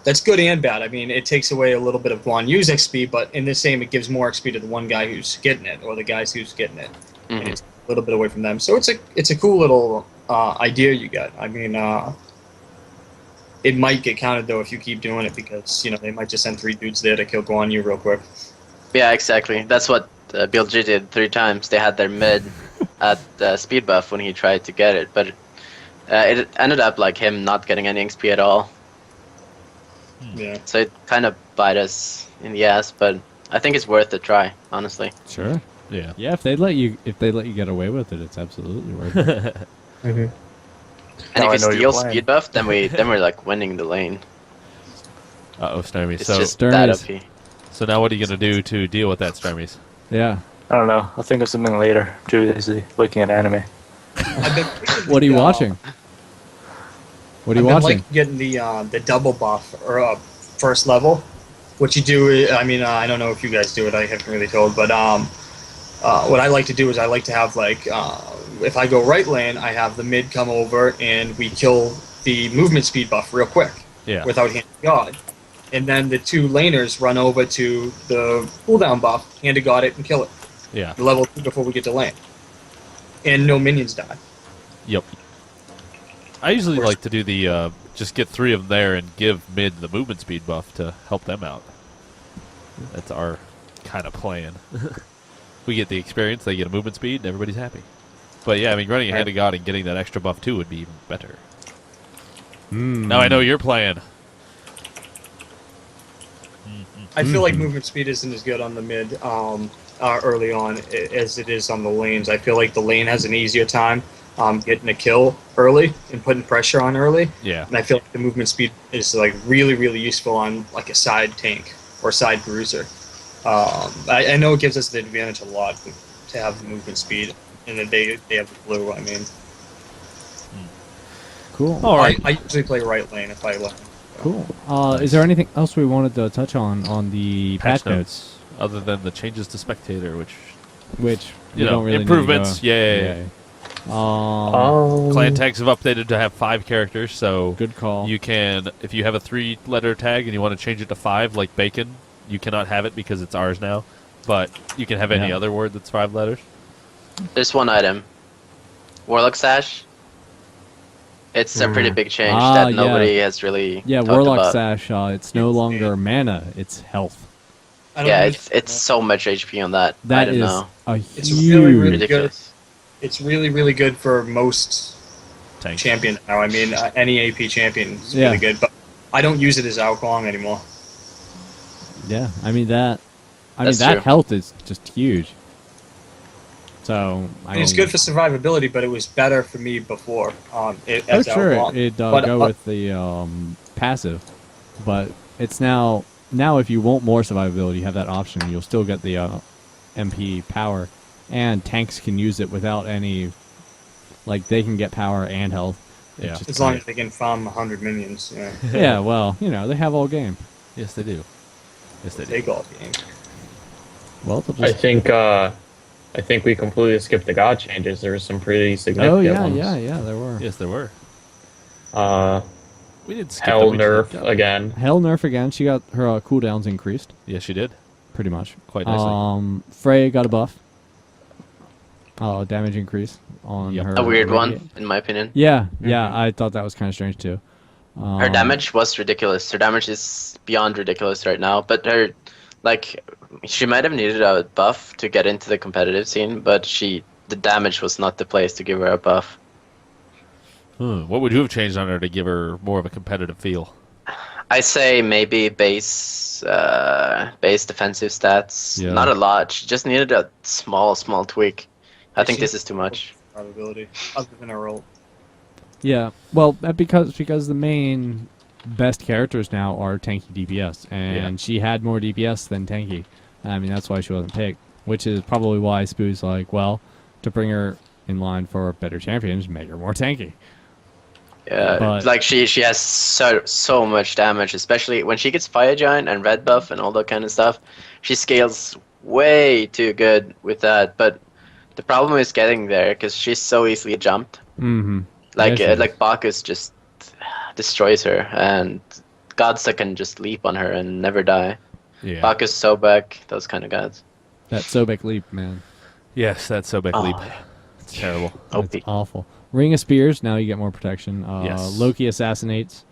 That's good and bad. I mean, it takes away a little bit of Guan Yu's XP, but in the same, it gives more XP to the one guy who's getting it, or the guys who's getting it. And it's a little bit away from them. So it's a cool little idea you got. I mean, it might get counted though if you keep doing it, because you know they might just send 3 dudes there to kill Guan Yu real quick. Yeah, exactly. That's what BLG did 3 times. They had their mid at speed buff when he tried to get it, but it ended up like him not getting any XP at all. Yeah. So it kind of bite us in the ass, but I think it's worth a try, honestly. Sure. Yeah. Yeah, if they let you get away with it, it's absolutely worth it. And Now I if know you your steal plan. speed buff, then we're like winning the lane. Starmy. It's So just Starmies. that OP. so now what are you gonna do to deal with that, Starmies? Yeah. I don't know. I'll think of something later. Too busy looking at anime. I've been thinking What are you the, watching? What are you I've been watching? like getting the double buff or first level. What you do, I mean, I don't know if you guys do it. I haven't really told, but what I like to do is I like to have like if I go right lane, I have the mid come over and we kill the movement speed buff real quick Yeah. without Hand of God, and then the 2 laners run over to the cooldown buff, Hand of God it, and kill it. Yeah. Level 2 before we get to lane, and no minions die. Yep. I usually like to do the just get 3 of them there and give mid the movement speed buff to help them out. That's our kind of plan. We get the experience, they get a movement speed, and everybody's happy. But yeah, I mean, running a Hand of God and getting that extra buff too would be even better. Now I know your plan. I feel like movement speed isn't as good on the mid early on as it is on the lanes. I feel like the lane has an easier time getting a kill early and putting pressure on early. Yeah. And I feel like the movement speed is like really, really useful on like a side tank or side bruiser. I know it gives us the advantage a lot to have the movement speed, and that they have the blue. I mean, Cool. All right. I usually play right lane if I let. Cool. Is there anything else we wanted to touch on the patch notes? Other than the changes to spectator, which Which you we know, don't really improvements. Need to go. Yeah. Yeah. Clan tags have updated to have 5 characters, so Good call. you can, if you have a 3-letter tag and you want to change it to 5, like bacon, you cannot have it because it's ours now. But you can have any Yeah. other word that's 5 letters. There's one item. Warlock Sash. It's a pretty big change Ah, that nobody has really Yeah, talked Warlock about. Sash. It's no longer mana; it's health. I don't Yeah, use- it's so much HP on that. I That don't is know. a It's huge. really, really Ridiculous. It's really, really good for most Tank. champion now. I mean, any AP champion is Yeah. really good, but I don't use it as Alkong anymore. Yeah, I mean that. I mean, That's that true. health is just huge. So It's good for survivability, but it was better for me before. As sure, Outlaw. it'd But, go with the passive, but it's now if you want more survivability, you have that option. You'll still get the MP power, and tanks can use it without any, like they can get power and health. Yeah. Just as long as they can farm 100 minions. Yeah. yeah, well, they have all game. Yes, they do. Yes, they do. Take all game. Well, they'll just, I think we completely skipped the god changes. There were some pretty significant ones. yeah, there were. Yes, there were. We did skip Hell them, we just nerf looked up. again. Hell nerf again. She got her cooldowns increased, Yes, she did. pretty much. Quite nicely. Frey got a buff. Damage increase on Yep. her. A weird radiant. one, in my opinion. Yeah, I thought that was kind of strange too. Her damage was ridiculous. Her damage is beyond ridiculous right now. But she might have needed a buff to get into the competitive scene, but the damage was not the place to give her a buff. What would you have changed on her to give her more of a competitive feel? I say maybe base defensive stats. Yeah. Not a lot. She just needed a small tweak. I think She- this is too much. Survivability, other than her ult. Yeah, well, because the main best characters now are tanky DPS, and she had more DPS than tanky. I mean, that's why she wasn't picked, which is probably why Spooh's like, well, to bring her in line for better champions, make her more tanky. Yeah, But- she has so much damage, especially when she gets Fire Giant and Red Buff and all that kind of stuff. She scales way too good with that, but the problem is getting there because she's so easily jumped. Mm-hmm. Like Bacchus just destroys her, and Godsa can just leap on her and never die. Yeah. Bacchus, Sobek, those kind of gods. That Sobek leap, man. Yes, that Sobek leap. yeah. It's terrible. OP. It's awful. Ring of Spears, now you get more protection. Yes. Loki assassinates.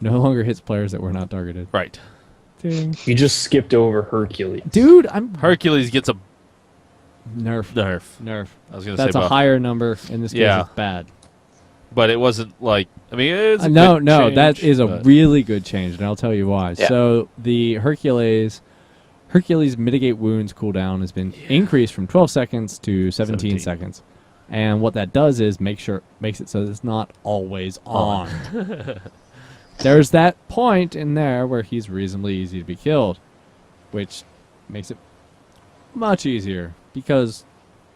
No longer hits players that were not targeted. Right. Ding. You just skipped over Hercules. Dude, I'm Hercules gets a nerf. nerf. Nerf. I was going to say That's a buff. higher number. In this case, Yeah. it's bad. But it wasn't like, I mean, it's a No, good that change, is a but- really good change, and I'll tell you why. Yeah. So the Hercules mitigate wounds cooldown has been increased from 12 seconds to 17 seconds. And what that does is makes it so that it's not always on. There's that point in there where he's reasonably easy to be killed, which makes it much easier because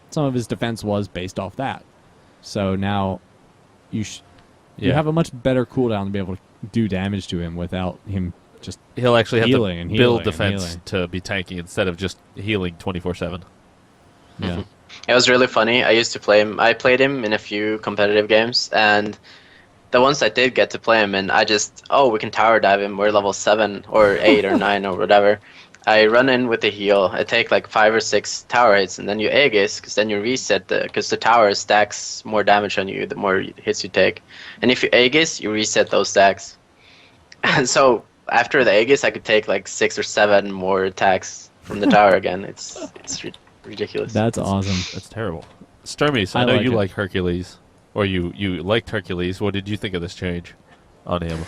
some of his defense was based off that. So now you have a much better cooldown to be able to do damage to him without him just He'll actually have healing to and build healing and defense healing. to be tanky instead of just healing 24/7. yeah. It was really funny. I used to play him. I played him in a few competitive games, and the ones I did get to play him in, we can tower dive him. We're level 7 or 8 or 9 or whatever. I run in with the heal. I take like 5 or 6 tower hits, and then you Aegis, because then you reset because the tower stacks more damage on you the more hits you take. And if you Aegis, you reset those stacks. And so after the Aegis, I could take like 6 or 7 more attacks from the tower again. It's ridiculous. That's awesome. That's terrible. Sturmies, I I know like you it. like Hercules, or you liked Hercules. What did you think of this change on him?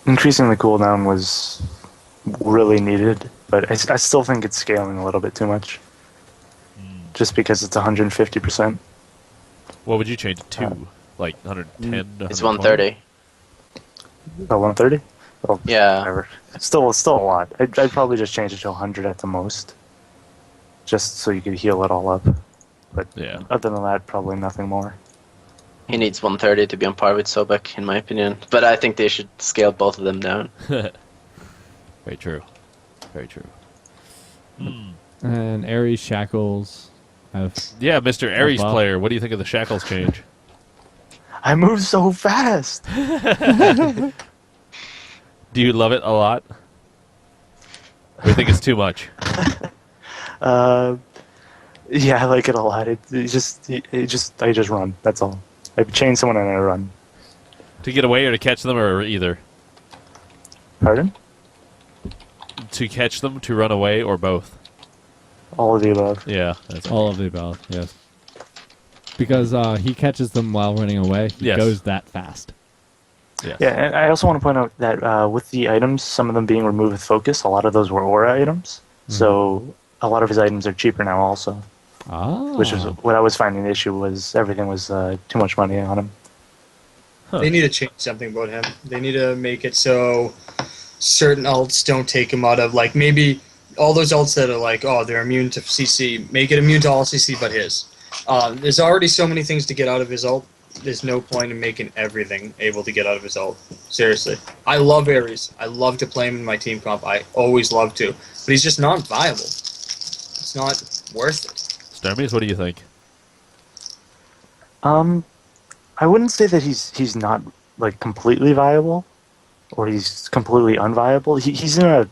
Increasing the cooldown was really needed, but I still think it's scaling a little bit too much. Just because it's 150%. What would you change it to? Like 110? It's 130. Oh, 130? Oh, Yeah. whatever. Still a lot. I'd probably just change it to 100 at the most. Just so you could heal it all up. But Yeah. other than that, probably nothing more. He needs 130 to be on par with Sobek, in my opinion. But I think they should scale both of them down. Very true. Very true. And Ares shackles have Yeah, Mr. Ares buff. player, what do you think of the shackles change? I move so fast! Do you love it a lot? Or you think it's too much? Yeah, I like it a lot. I just run. That's all. I chain someone and I run. To get away or to catch them or either? Pardon? To catch them, to run away, or both? All of the above. Yeah, that's all of the above, yes. Because he catches them while running away. He Yes. goes that fast. Yeah. Yeah, and I also want to point out that with the items, some of them being removed with focus, a lot of those were aura items. So a lot of his items are cheaper now also. Ah. Which is what I was finding the issue was everything was too much money on him. Huh. They need to change something about him. They need to make it so certain ults don't take him out of, like, maybe all those ults that are like, oh, they're immune to CC, make it immune to all CC but his. There's already so many things to get out of his ult. There's no point in making everything able to get out of his ult. Seriously. I love Ares. I love to play him in my team comp. I always love to. But he's just not viable. It's not worth it. Stormies, what do you think? I wouldn't say that he's not like completely viable, or he's completely unviable. He's in a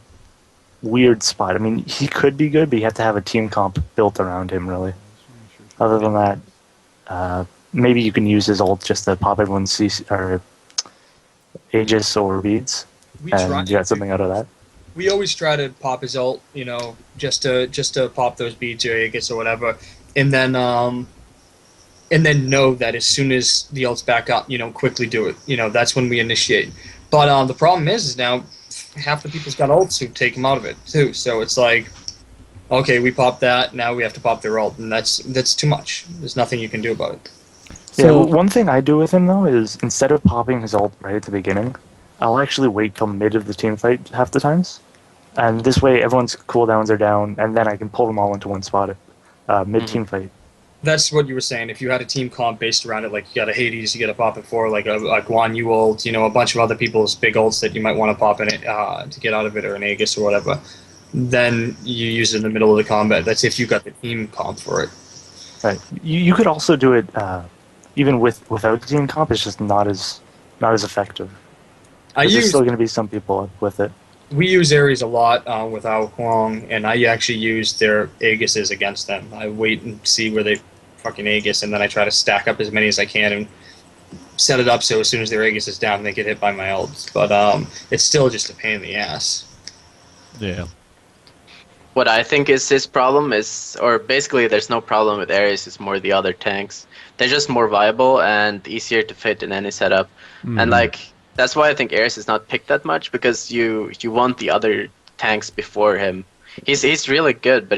weird spot. I mean, he could be good, but you have to have a team comp built around him, really. Other than that, maybe you can use his ult just to pop everyone's CC, or Aegis or beads, and you get something out of that. We always try to pop his ult, just to pop those beads or Aegis or whatever, and then know that as soon as the ult's back up, quickly do it. That's when we initiate. But the problem is now half the people's got ults who take him out of it too. So it's like, okay, we popped that, now we have to pop their ult, and that's too much. There's nothing you can do about it. So one thing I do with him though is instead of popping his ult right at the beginning, I'll actually wait till mid of the team fight half the times. And this way, everyone's cooldowns are down, and then I can pull them all into one spot at mid-team fight. That's what you were saying. If you had a team comp based around it, like you got a Hades, you got to pop it for, like a Guan Yu ult, a bunch of other people's big ults that you might want to pop in it to get out of it, or an Aegis or whatever, then you use it in the middle of the combat. That's if you got the team comp for it. Right. You could also do it even without the team comp. It's just not as effective. There's still going to be some people up with it. We use Ares a lot with Ao Huang, and I actually use their Aegises against them. I wait and see where they fucking Aegis, and then I try to stack up as many as I can and set it up so as soon as their Aegis is down, they get hit by my ults. But it's still just a pain in the ass. Yeah. What I think is his problem is, or basically there's no problem with Ares, it's more the other tanks. They're just more viable and easier to fit in any setup. And that's why I think Ares is not picked that much, because you want the other tanks before him. He's really good, but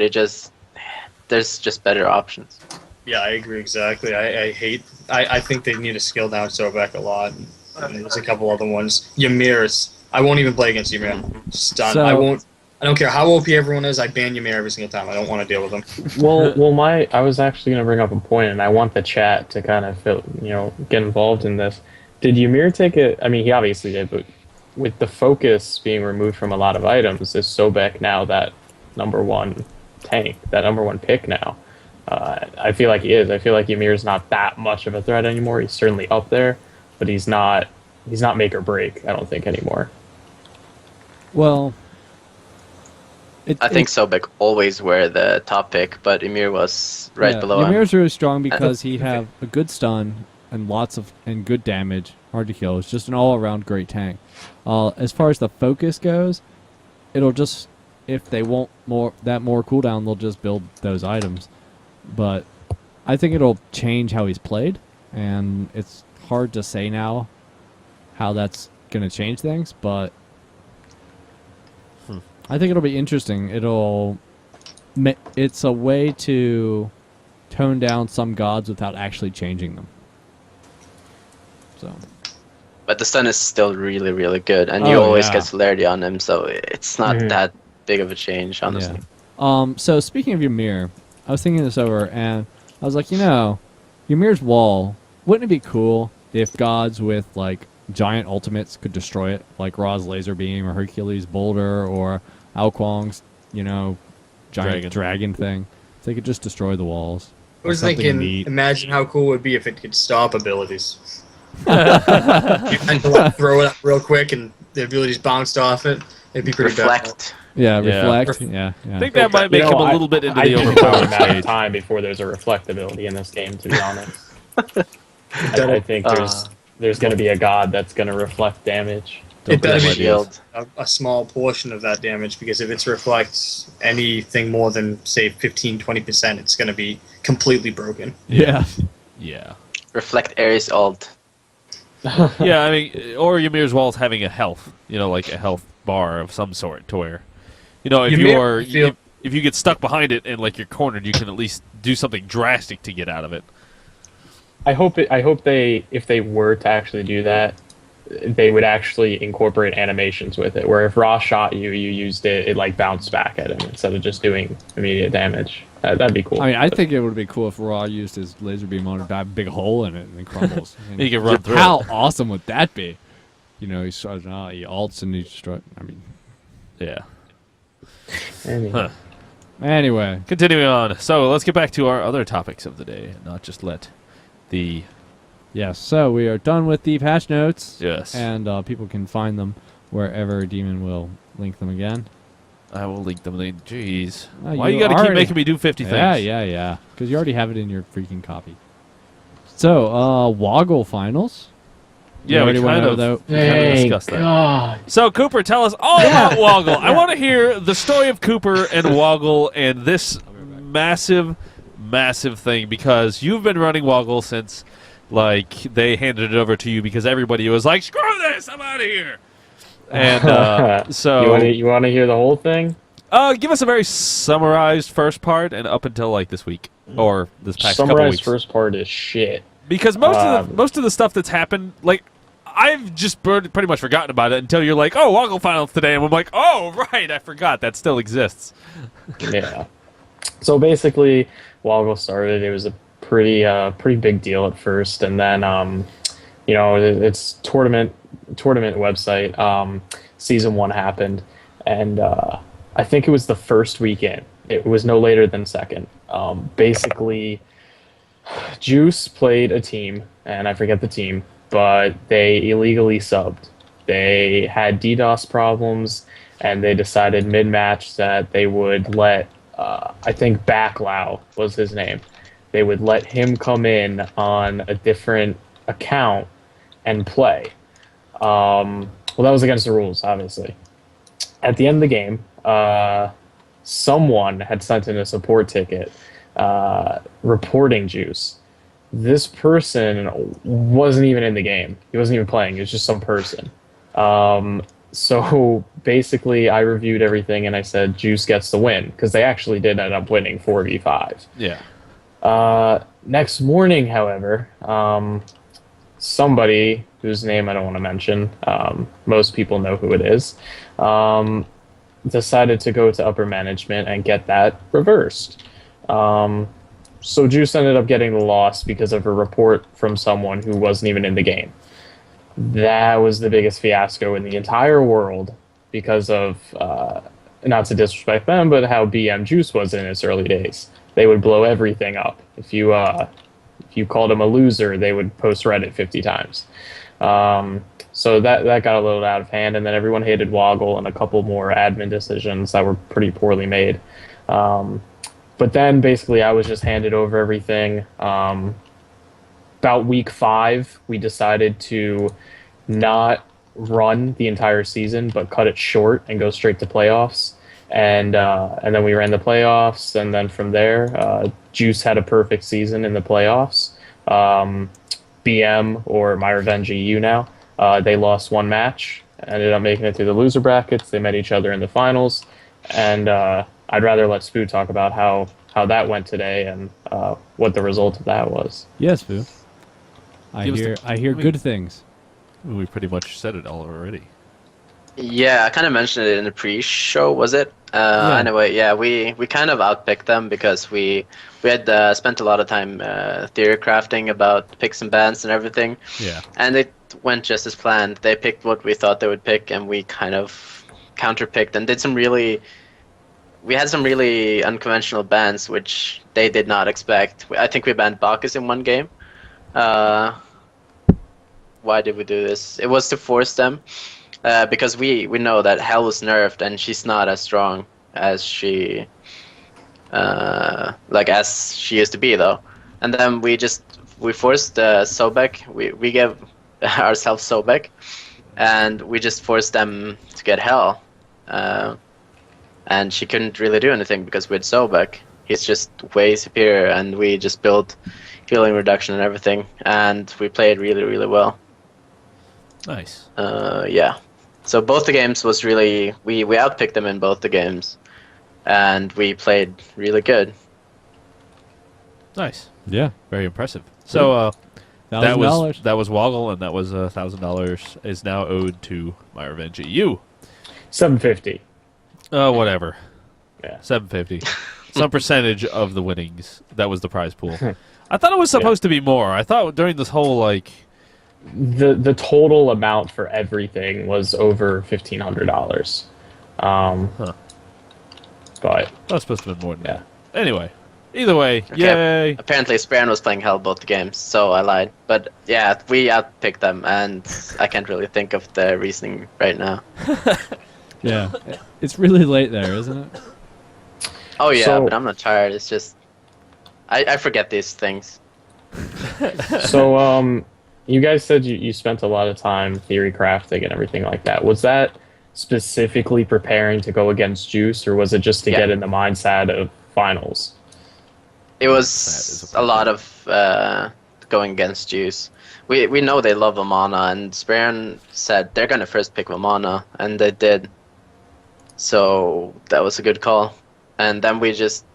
there's just better options. Yeah, I agree exactly. I think they need to scale down Sobek a lot. And there's a couple other ones. Ymir's. I won't even play against Ymir. Just done. I don't care how OP everyone is. I ban Ymir every single time. I don't want to deal with them. Well, I was actually going to bring up a point, and I want the chat to kind of get involved in this. Did Ymir take it? I mean, he obviously did, but with the focus being removed from a lot of items, is Sobek now that #1 tank, that #1 pick now? I feel like he is. I feel like Ymir's not that much of a threat anymore. He's certainly up there, but he's not make or break, I don't think, anymore. Well, I think Sobek always were the top pick, but Ymir was right below him. Ymir's really strong because he have a good stun and good damage, hard to kill. It's just an all-around great tank. As far as the focus goes, it'll just, if they want more cooldown, they'll just build those items. But I think it'll change how he's played, and it's hard to say now how that's going to change things, but I think it'll be interesting. It's a way to tone down some gods without actually changing them. So, but the stun is still really, really good, and you always get celerity on him, so it's not that big of a change, honestly. Yeah. So speaking of Ymir, I was thinking this over, and I was like, Ymir's wall, wouldn't it be cool if gods with like giant ultimates could destroy it, like Ra's laser beam or Hercules boulder or Ao Kuang's, giant dragon thing? If they could just destroy the walls. I was thinking, imagine how cool it would be if it could stop abilities. And throw it up real quick and the abilities bounced off it. It'd be pretty Reflect. Yeah, reflect. Yeah. I think that might make him a little bit into the overpowered stage. Time before there's a reflect ability in this game, to be honest. I think there's going to be a god that's going to reflect damage. It better be a small portion of that damage, because if it reflects anything more than, say, 15-20%, it's going to be completely broken. Yeah. Yeah. Reflect Ares ult. Yeah, I mean, or Ymir's walls having a health, like a health bar of some sort, to where, if if you get stuck behind it and like you're cornered, you can at least do something drastic to get out of it. I hope they, if they were to actually do that, they would actually incorporate animations with it, where if Raw shot you, you used it like bounced back at him instead of just doing immediate damage. That'd be cool. I mean, I think it would be cool if Raw used his laser beam on to have a big hole in it and it crumbles. You can run through How it. awesome would that be? You know, he alts and he destroys. I mean, Yeah. Anyway. Anyway. Continuing on. So let's get back to our other topics of the day, and not just let the... Yes, so we are done with the patch notes. Yes. And people can find them wherever Demon will link them again. I will link them. Jeez. Oh, Why you you gotta keep already- making me do 50 things? Yeah. Because you already have it in your freaking copy. So, WOGL Finals. Yeah, we kind of discussed that. God. So, Cooper, tell us all about WOGL. I want to hear the story of Cooper and WOGL and this massive, massive thing, because you've been running WOGL since, like, they handed it over to you because everybody was like, screw this, I'm out of here. And so... You want to hear the whole thing? Give us a very summarized first part and up until, like, this week. Or this past couple Summarized weeks. first part is shit. Because most of the stuff that's happened, like, I've just pretty much forgotten about it until you're like, oh, WOGL Finals today, and I'm like, oh, right, I forgot that still exists. Yeah. So basically, WOGL started. It was a pretty big deal at first, and then it's tournament website. Season 1 happened, and I think it was the first weekend. It was no later than second. Basically, Juice played a team, and I forget the team, but they illegally subbed. They had DDoS problems, and they decided mid-match that they would let, I think Backlow was his name, they would let him come in on a different account and play. Well, that was against the rules, obviously. At the end of the game, someone had sent in a support ticket reporting Juice. This person wasn't even in the game. He wasn't even playing. It was just some person. So basically, I reviewed everything and I said Juice gets the win, because they actually did end up winning 4v5. Yeah. Next morning, however, somebody whose name I don't want to mention, most people know who it is, decided to go to upper management and get that reversed. So Juice ended up getting the loss because of a report from someone who wasn't even in the game. That was the biggest fiasco in the entire world because of, not to disrespect them, but how BM Juice was in its early days. They would blow everything up. If you called them a loser, they would post Reddit 50 times. So that got a little out of hand, and then everyone hated WOGL and a couple more admin decisions that were pretty poorly made. But then basically I was just handed over everything. About week 5, we decided to not run the entire season, but cut it short and go straight to playoffs. And then we ran the playoffs, and then from there, Juice had a perfect season in the playoffs. BM, or MyRevenge EU now, they lost one match, ended up making it through the loser brackets. They met each other in the finals, and I'd rather let Spooh talk about how that went today and what the result of that was. Yes, Boo. I hear good things. We pretty much said it all already. Yeah, I kind of mentioned it in the pre-show, was it? Anyway, yeah, we kind of outpicked them because we had spent a lot of time theory crafting about picks and bans and everything. Yeah. And it went just as planned. They picked what we thought they would pick, and we kind of counterpicked and did some really... We had some really unconventional bans, which they did not expect. I think we banned Bacchus in one game. Why did we do this? It was to force them. Because we know that Hell was nerfed and she's not as strong as she as she used to be, though. And then we forced Sobek. We gave ourselves Sobek, and we just forced them to get Hell. And she couldn't really do anything because we had Sobek. He's just way superior, and we just built healing reduction and everything, and we played really, really well. Nice. Yeah. So both the games was really we outpicked them in both the games, and we played really good. Nice. Yeah. Very impressive. So that $1,000. was WOGL, and that was $1,000 is now owed to MyRevenge EU. $750. Whatever. Yeah. $750. Some percentage of the winnings. That was the prize pool. I thought it was supposed to be more. I thought during this whole like The total amount for everything was over $1,500. But that was supposed to be more than yeah. that. Anyway, either way, Okay, yay! Apparently, Spearn was playing hell both games, so I lied. But yeah, we outpicked them, and I can't really think of the reasoning right now. Yeah. It's really late there, isn't it? Oh yeah, So- but I'm not tired. It's just I forget these things. So, you guys said you spent a lot of time theory crafting and everything like that. Was that specifically preparing to go against Juice, or was it just to Yeah. get in the mindset of finals? It That was is a lot of going against Juice. We know they love Vamana, and Spearn said they're gonna first pick Vamana, and they did. So that was a good call. And then we just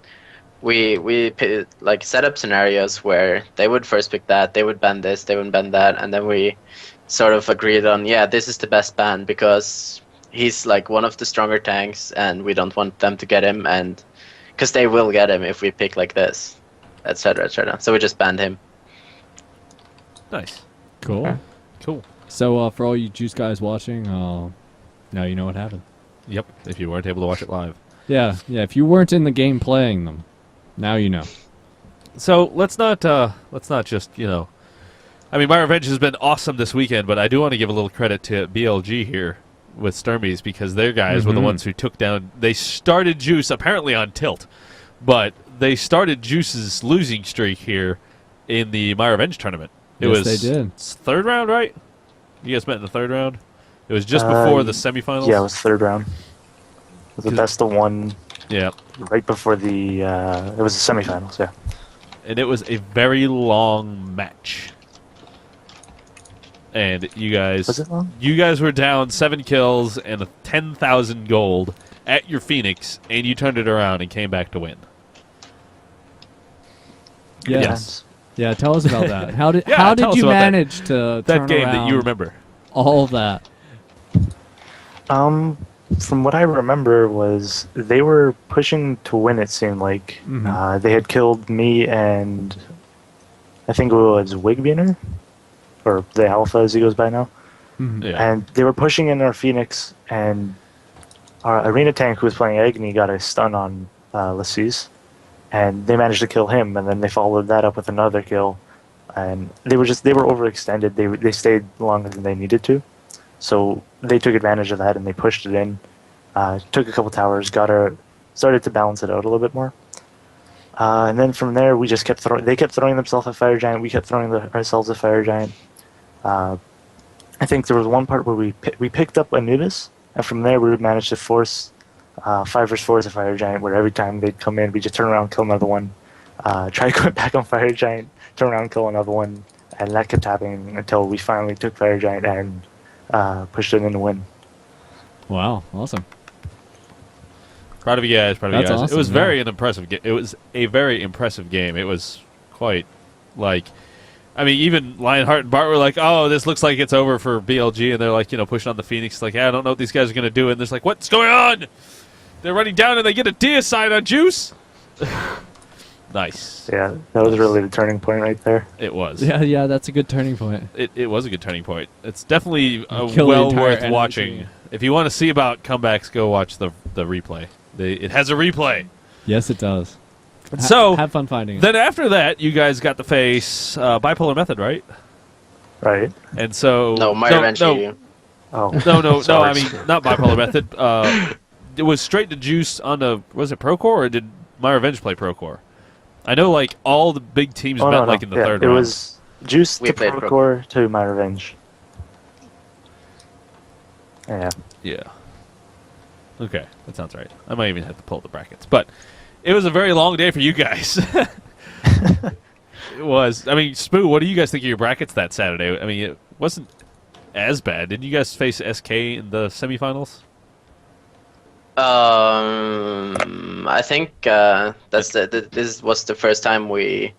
like set up scenarios where they would first pick that, they would ban this, they would ban that, and then we sort of agreed on, yeah, this is the best ban because he's like one of the stronger tanks, and we don't want them to get him, and because they will get him if we pick like this, etc., etc. So we just banned him. Nice, Cool. cool. So for all you Juice guys watching, now you know what happened. Yep. If you weren't able to watch it live. Yeah. If you weren't in the game playing them, now you know. So let's not just I mean, MyRevenge has been awesome this weekend, but I do want to give a little credit to BLG here with Sturmies because their guys were the ones who took down. They started Juice apparently on tilt, but they started Juice's losing streak here in the MyRevenge tournament. It Yes, was they did. third round, right? You guys met in the third round. It was just before the semifinals. Yeah, it was third round. It was the best of one Yeah. right before the. It was the semifinals. Yeah. And it was a very long match. And you guys, Was it long? you guys were down 7 kills and 10,000 gold at your Phoenix, and you turned it around and came back to win. Yes. Yeah. Tell us about that. How did Yeah, how tell did us you about that- manage to That turn game that you around remember. all of that? From what I remember was they were pushing to win. It seemed like they had killed me and I think it was Wigbiner, or the Alpha as he goes by now. Yeah. And they were pushing in our Phoenix, and our arena tank who was playing Agni got a stun on Lassise, and they managed to kill him, and then they followed that up with another kill, and they were overextended. They stayed longer than they needed to, so they took advantage of that and they pushed it in, took a couple towers, started to balance it out a little bit more. And then from there, we just kept throwing. They kept throwing themselves a fire giant. We kept throwing ourselves a fire giant. I think there was one part where we picked up Anubis, and from there we managed to force 5 vs 4 as a fire giant. Where every time they'd come in, we just turn around, kill another one, try to go back on fire giant, turn around, kill another one, and that kept happening until we finally took fire giant and pushed it in to win. Wow. Awesome. Proud of you guys. Proud of you That's guys. It was awesome, yeah. very an impressive. It was a very impressive game. It was quite like. I mean, even Lionheart and Bart were like, "Oh, this looks like it's over for BLG," and they're like, pushing on the Phoenix, like, "Yeah, I don't know what these guys are gonna do." And there's like, "What's going on?" They're running down and they get a deicide on Juice. Nice. Yeah, that was really the turning point right there. It was. Yeah. That's a good turning point. It was a good turning point. It's definitely Kill the well entire worth enemy watching. team. If you want to see about comebacks, go watch the replay. It has a replay. Yes, it does. So have fun finding it. then after that, you guys got to face Bipolar Method, right? Right? And so No, MyRevenge EU. Oh. no. Sorry. I mean not Bipolar Method. It was straight to Juice on the was it Procore or did MyRevenge play Procore? I know like all the big teams met no. like in the Yeah, third it round. was Juice We to played Procore to MyRevenge. Yeah. Yeah. Okay, that sounds right. I might even have to pull the brackets, but it was a very long day for you guys. It was. I mean, Spooh, what do you guys think of your brackets that Saturday? I mean, it wasn't as bad. Didn't you guys face SK in the semifinals? I think this was the first time we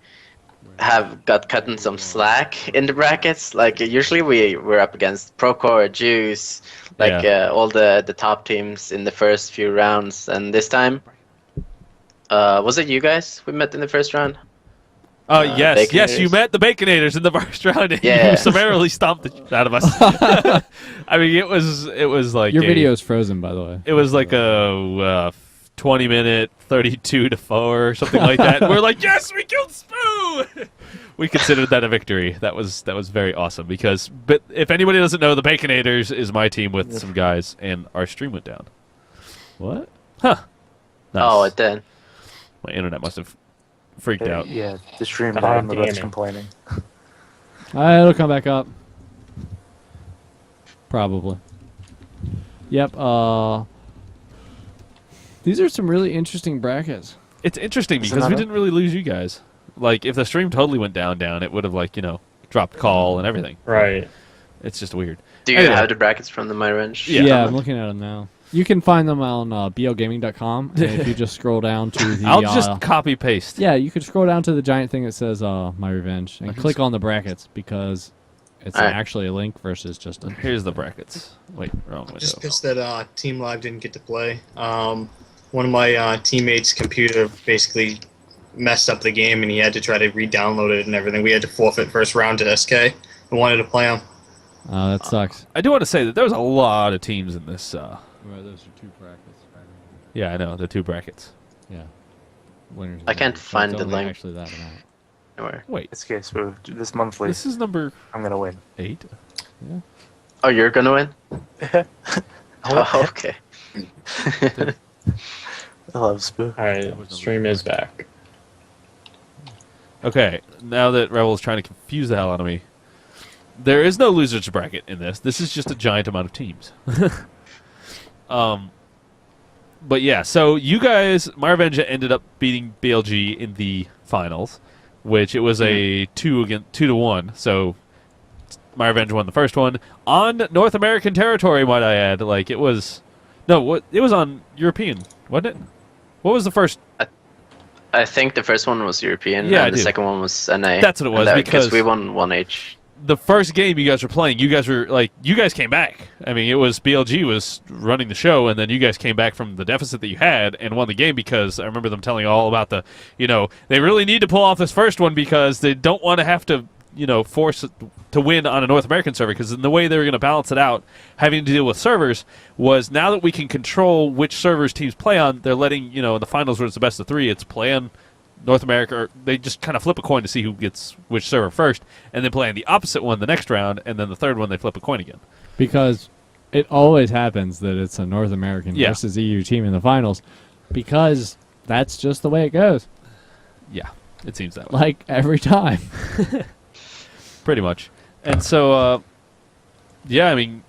have got cutting some slack in the brackets. Like usually we're up against Procore, Juice, like all the top teams in the first few rounds, and this time, was it you guys we met in the first round? Yes, you met the Baconators in the first round, and you summarily stomped the shit out of us. I mean, it was like your video is frozen, by the way. It was like a 20-minute 32-4 or something like that. We're like, yes, we killed Spooh. We considered that a victory. That was very awesome because, but if anybody doesn't know, the Baconators is my team with some guys, and our stream went down. What? Huh? Nice. Oh, it did. My internet must have freaked out. Yeah, the stream died and that's complaining. It'll come back up. Probably. Yep. These are some really interesting brackets. It's interesting because we didn't really lose you guys. Like, if the stream totally went down, it would have, like, dropped call and everything. Right. It's just weird. Do you have the brackets from the MyRevenge? Yeah, I'm looking at them now. You can find them on blgaming.com, and if you just scroll down to the... I'll just copy-paste. Yeah, you could scroll down to the giant thing that says MyRevenge, and click on the brackets, because it's actually a link versus just a... Here's the brackets. Wait, wrong window. Just pissed that Team Live didn't get to play. One of my teammates' computer basically messed up the game, and he had to try to re-download it and everything. We had to forfeit first round to SK and wanted to play him. That sucks. I do want to say that there was a lot of teams in this... Well, those are 2 brackets. Yeah, I know. The 2 brackets. Yeah. Winners. I can't find the link. Actually, that amount. Nowhere. Wait. It's okay, Spooh. This monthly. This is number... I'm going to win. 8? Yeah. Oh, you're gonna win? Oh, okay. I love Spooh. Alright, stream is back. Okay, now that Rebel is trying to confuse the hell out of me, there is no losers bracket in this. This is just a giant amount of teams. But yeah, so you guys, MyRevenge ended up beating BLG in the finals, which it was a 2-1. So MyRevenge won the first one on North American territory, might I add. Like it was, it was on European, wasn't it? What was the first? I think the first one was European, and the second one was NA. That's what it was, because we won 1H. The first game you guys were playing, you guys came back. I mean, it was BLG was running the show, and then you guys came back from the deficit that you had and won the game because I remember them telling all about they really need to pull off this first one because they don't want to have to, force it to win on a North American server because the way they were going to balance it out, having to deal with servers, was now that we can control which servers teams play on, they're letting, in the finals where it's the best of 3, it's play on North America, or they just kind of flip a coin to see who gets which server first, and then play on the opposite one the next round, and then the third one they flip a coin again. Because it always happens that it's a North American versus EU team in the finals, because that's just the way it goes. Yeah, it seems that way. Like every time. Pretty much. And so, I mean,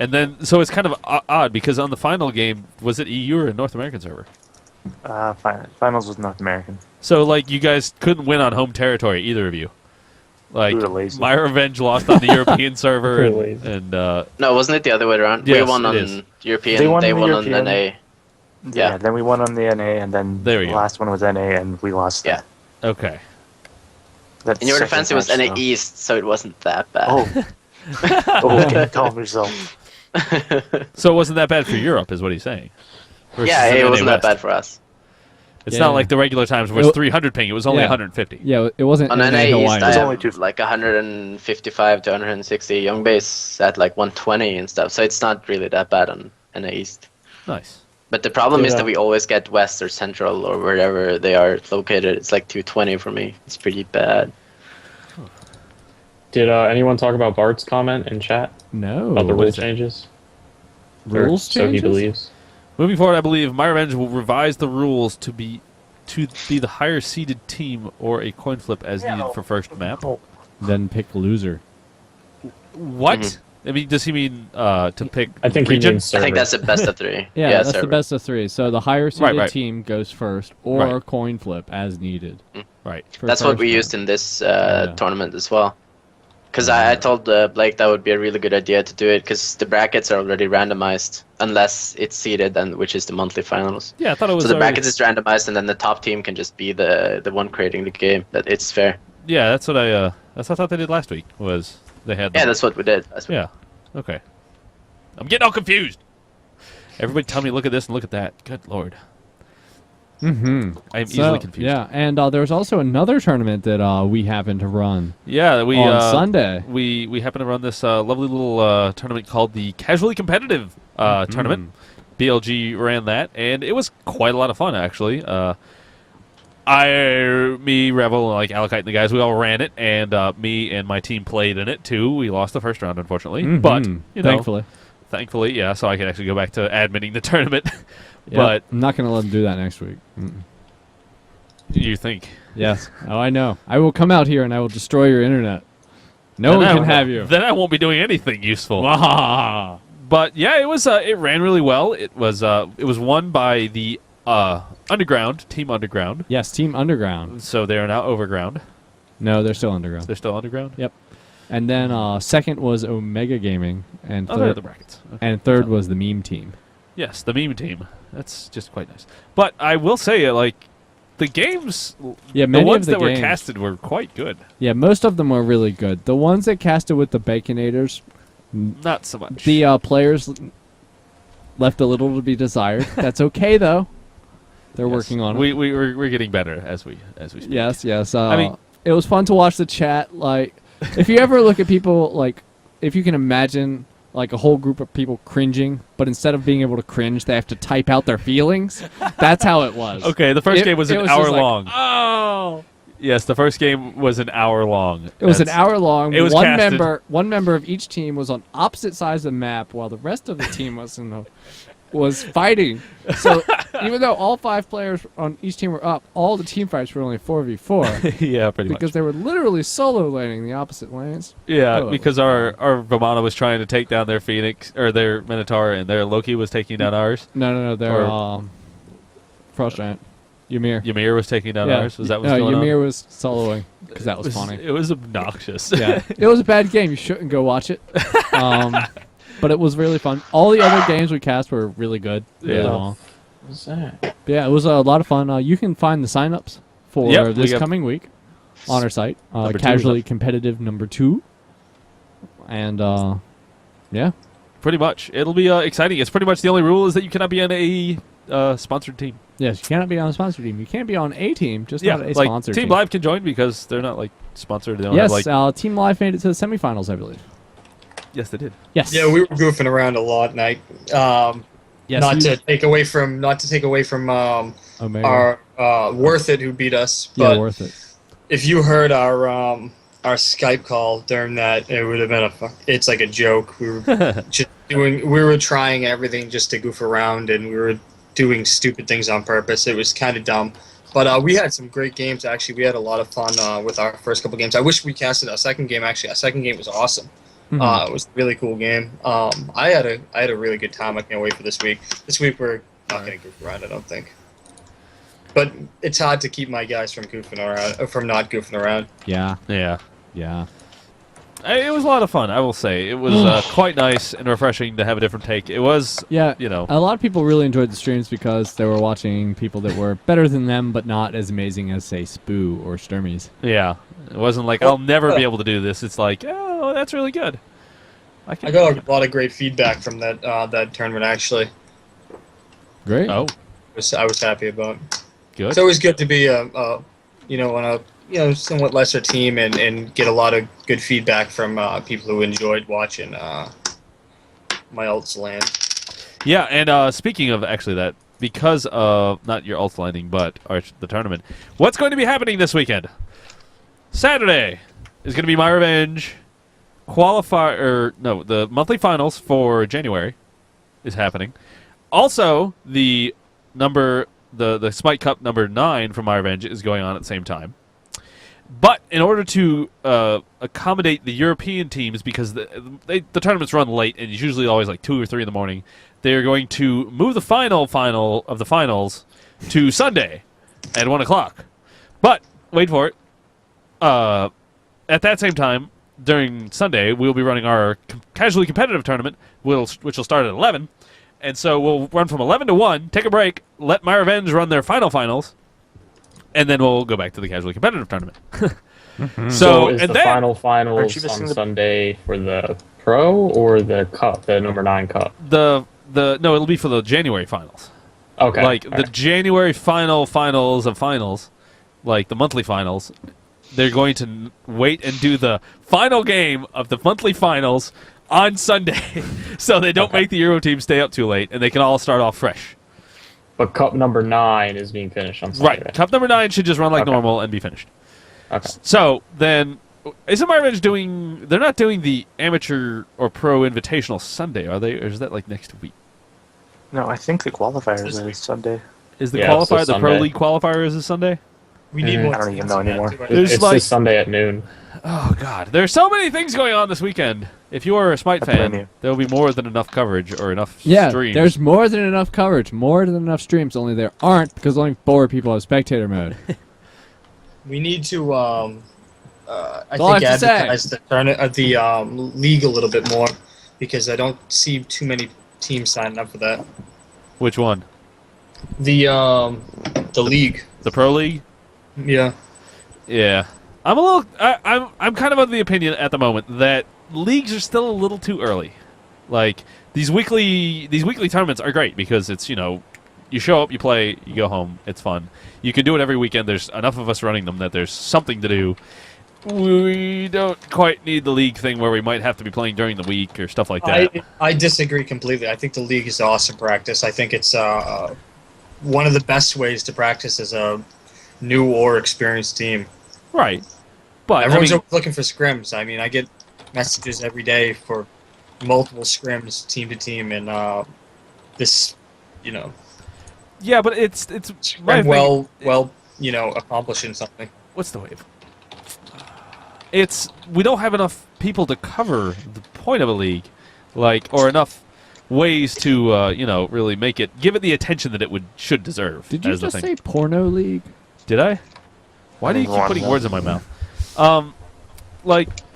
and then, so it's kind of odd, because on the final game, was it EU or a North American server? Finals was North American. So, like, you guys couldn't win on home territory, either of you. Like, MyRevenge lost on the European server, and no, wasn't it the other way around? Yes, we won on European, they won on NA. Yeah, then we won on the NA, and then the last one was NA, and we lost. Yeah. Okay. In your defense, it was NA East, so it wasn't that bad. Oh, calm yourself. So it wasn't that bad for Europe, is what he's saying. Yeah, it wasn't that bad for us. It's not like the regular times where it's 300 ping. It was only 150. Yeah, it wasn't on NA East. Hawaii. I have like 155 to 160 young base at like 120 and stuff. So it's not really that bad on NA East. Nice. But the problem is that we always get West or Central or wherever they are located. It's like 220 for me. It's pretty bad. Did anyone talk about Bart's comment in chat? No. About the rule changes? Rules changes? So he believes. Moving forward, I believe MyRevenge will revise the rules to be the higher seeded team or a coin flip as needed for first map. Then pick loser. What? Mm-hmm. I mean, does he mean to pick? I think region? He means server. I think that's the best of 3. Yeah, that's the best of 3. So the higher seeded team goes first, or coin flip as needed. Right. That's what we used in this tournament as well. Because I told Blake that would be a really good idea to do it because the brackets are already randomized unless it's seeded, and which is the monthly finals. Yeah, I thought it was. So the brackets is randomized, and then the top team can just be the one creating the game. That it's fair. Yeah, that's what I thought they did last week. Was they had? Yeah, that's what we did last week. Yeah. Okay. I'm getting all confused. Everybody, tell me, look at this and look at that. Good lord. Mm-hmm. I am easily confused. Yeah, and there's also another tournament that we happen to run. Yeah, we on Sunday. We happen to run this lovely little tournament called the Casually Competitive Tournament. BLG ran that, and it was quite a lot of fun actually. Me, Revel, like Alakite and the guys, we all ran it, and me and my team played in it too. We lost the first round, unfortunately, but you know, thankfully, yeah. So I can actually go back to admitting the tournament. Yep. But I'm not going to let them do that next week. You think? Yes. Oh, I know. I will come out here and I will destroy your internet. No one can have you. Then I won't be doing anything useful. But yeah, it was. It ran really well. It was won by the Underground Team Underground. Yes, Team Underground. So they are now Overground. No, they're still Underground. They're still Underground. Yep. And then second was Omega Gaming, and they're at the brackets. Okay. And third was the Meme Team. Yes, the Meme Team. That's just quite nice. But I will say, like, the games, yeah, the ones that were casted were quite good. Yeah, most of them were really good. The ones that casted with the Baconators, not so much. The players left a little to be desired. That's okay though. They're working on it. We're getting better as we speak. Yes. I mean, it was fun to watch the chat. Like, if you ever look at people, like, if you can imagine, like, a whole group of people cringing, but instead of being able to cringe, they have to type out their feelings. That's how it was. Okay, the first game was an hour long. Like, oh. Yes, the first game was an hour long. It was an hour long. It was casted. One member of each team was on opposite sides of the map, while the rest of the team was fighting. So even though all 5 players on each team were up, all the team fights were only 4v4. Yeah, pretty much. Because they were literally solo laning the opposite lanes. Yeah, because our Vamana was trying to take down their Phoenix, or their Minotaur, and their Loki was taking down ours. No, their Frost Giant. Ymir was taking down ours? Was that what's going Ymir on? was soloing, because that was funny. It was obnoxious. Yeah, it was a bad game. You shouldn't go watch it. But it was really fun. All the other games we cast were really good. Yeah. What's that? Yeah, it was a lot of fun. You can find the signups for this coming week on our site. Casually Competitive #2. And, yeah. Pretty much. It'll be exciting. It's pretty much the only rule is that you cannot be on a sponsored team. Yes, you cannot be on a sponsored team. You can't be on a team, just not a sponsored team. Team Live can join because they're not, like, sponsored. They don't yes, have, like... Team Live made it to the semifinals, I believe. Yes, they did. Yes. Yeah, we were goofing around a lot, and not to take away from our Worth It who beat us. But Worth It. If you heard our Skype call during that, it would have been it's like a joke. We were we were trying everything just to goof around, and we were doing stupid things on purpose. It was kind of dumb. But we had some great games, actually. We had a lot of fun with our first couple games. I wish we casted our second game, actually. Our second game was awesome. It was a really cool game. I had a really good time. I can't wait for this week. This week we're not going to goof around, I don't think. But it's hard to keep my guys from goofing around, from not goofing around. Yeah. It was a lot of fun, I will say. It was quite nice and refreshing to have a different take. It was, a lot of people really enjoyed the streams because they were watching people that were better than them, but not as amazing as, say, Spooh or Sturmies. Yeah. It wasn't like, I'll never be able to do this. It's like, oh, that's really good. I got a lot of great feedback from that tournament, actually. Great. Oh. I was happy about. Good. It's always good to be on a somewhat lesser team and get a lot of good feedback from people who enjoyed watching my ults land. Yeah, and speaking of actually that, because of not your ults landing, but the tournament, what's going to be happening this weekend? Saturday is going to be MyRevenge the monthly finals for January is happening. Also, the Smite Cup number 9 from MyRevenge is going on at the same time. But in order to accommodate the European teams, because the tournaments run late and it's usually always like 2 or 3 in the morning, they are going to move the final of the finals to Sunday at 1 o'clock. But wait for it. At that same time, during Sunday, we'll be running our casually competitive tournament, which will start at 11. And so we'll run from 11 to 1, take a break, let MyRevenge run their finals, and then we'll go back to the casually competitive tournament. So is and the then, finals Aren't you on missing the- Sunday for the Pro or the Cup, the number 9 Cup? no, it'll be for the January finals. Okay. Like all the right. January finals of finals, like the monthly finals, they're going to wait and do the final game of the monthly finals on Sunday, so they don't Okay. make the Euro team stay up too late, and they can all start off fresh. But Cup number 9 is being finished on Sunday. Right. Cup number 9 should just run like Okay. normal and be finished. Okay. So then, isn't MyRevenge doing? They're not doing the amateur or pro invitational Sunday, are they? Or is that like next week? No, I think the qualifiers are Sunday. Is the Yeah, it's qualifier this the pro Sunday. league qualifier is this Sunday? We need Mhm. more. I don't even teams know on that, anymore. too, I There's It's like- this Sunday at noon. Oh God, there's so many things going on this weekend. If you are a Smite I blame fan, you. there will be more than enough coverage or enough Yeah, streams. there's more than enough coverage, more than enough streams. Only there aren't because only 4 people have spectator mode. We need to, I That's all I think, have to say. advertise the league a little bit more because I don't see too many teams signing up for that. Which one? The league, The pro league? yeah. Yeah, I'm I'm kind of of the opinion at the moment that leagues are still a little too early. Like these weekly tournaments are great because it's you show up, you play, you go home, it's fun. You can do it every weekend. There's enough of us running them that there's something to do. We don't quite need the league thing where we might have to be playing during the week or stuff like that. I disagree completely. I think the league is awesome practice. I think it's one of the best ways to practice as a new or experienced team. Right, but Everyone's I mean, looking for scrims. I mean, I get messages every day for multiple scrims, team to team, and this, yeah, but it's my scrim thing- well, accomplishing something. What's the wave? It's we don't have enough people to cover the point of a league, or enough ways to really give it the attention that it should deserve. Did you as the just thing. say porno league? Did I? Why do you keep putting words in my mouth?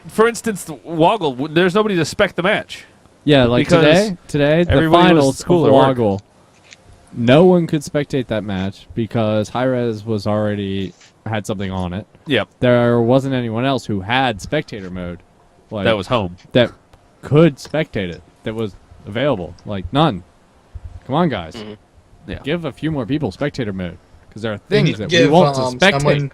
For instance, the WOGL, there's nobody to spec the match. Yeah, like Because today the everybody was finals school of or work. WOGL. No one could spectate that match because Hi-Rez was already had something on it. Yep, There wasn't anyone else who had spectator mode. Like, that was home. that could spectate it. That was available. Like none. Come on, guys. Mhm. Yeah. Give a few more people spectator mode because there are They things need to that we give want to spectate. someone.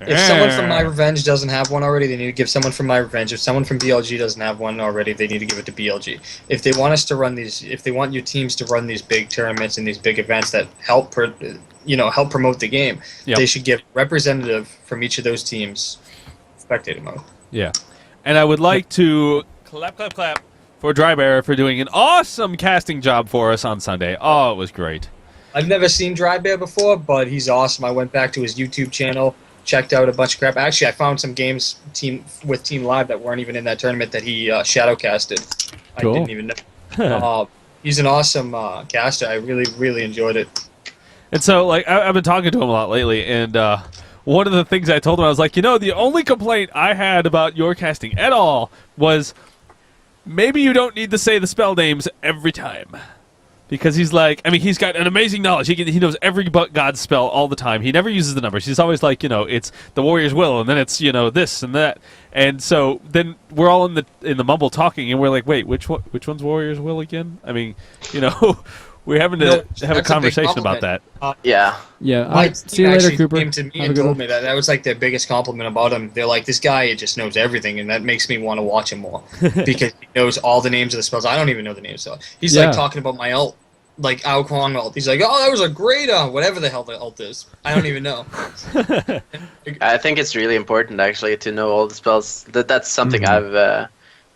If someone from MyRevenge doesn't have one already, they need to give someone from MyRevenge. If someone from BLG doesn't have one already, they need to give it to BLG. If they want us to run these, if they want your teams to run these big tournaments and these big events that help promote the game, Yep. they should give representative from each of those teams spectator mode. Yeah, and I would like to clap for Dry Bear for doing an awesome casting job for us on Sunday. Oh, it was great. I've never seen Dry Bear before, but he's awesome. I went back to his YouTube channel, checked out a bunch of crap. Actually, I found some games with Team Live that weren't even in that tournament that he shadowcasted. Cool. I didn't even know. He's an awesome caster. I really, really enjoyed it. And so, I've been talking to him a lot lately, and one of the things I told him, I was like, the only complaint I had about your casting at all was maybe you don't need to say the spell names every time. Because he's he's got an amazing knowledge. He knows every god's spell all the time. He never uses the numbers. He's always it's the warrior's will, and then it's this and that. And so then we're all in the mumble talking, and we're like, wait, which one's warrior's will again? I mean, we're having to No, have a that's a big conversation about compliment. that. Yeah. Yeah. My See team you later, actually Cooper. came to me Have a and good told one. me that was like their biggest compliment about him. They're like, this guy just knows everything, and that makes me want to watch him more because he knows all the names of the spells. I don't even know the names. So he's Yeah. like talking about my ult, like Ao Kwang ult. He's like, oh, that was a great whatever the hell the ult is. I don't even know. I think it's really important actually to know all the spells. That's something I've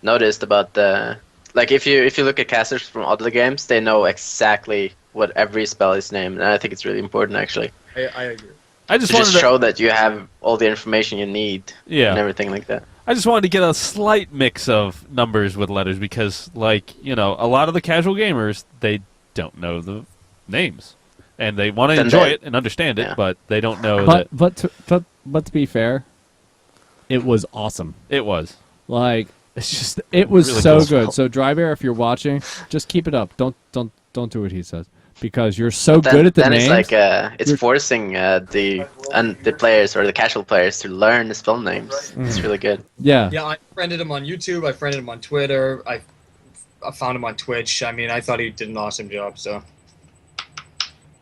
noticed about the if you look at casters from other games, they know exactly what every spell is named, and I think it's really important actually I agree. I just to wanted just to show that you have all the information you need yeah. and everything like that. I just wanted to get a slight mix of numbers with letters because, a lot of the casual gamers, they don't know the names. And they want to enjoy it and understand it, yeah. but they don't know But that to be fair, it was awesome. it was. Like It's just it was really so cool. good. So Dry Bear, if you're watching, just keep it up. Don't do what he says because you're so good at the then names. it's like it's You're- forcing the players or the casual players to learn the spell names. It's really good. yeah. Yeah, I friended him on YouTube. I friended him on Twitter. I found him on Twitch. I mean, I thought he did an awesome job. So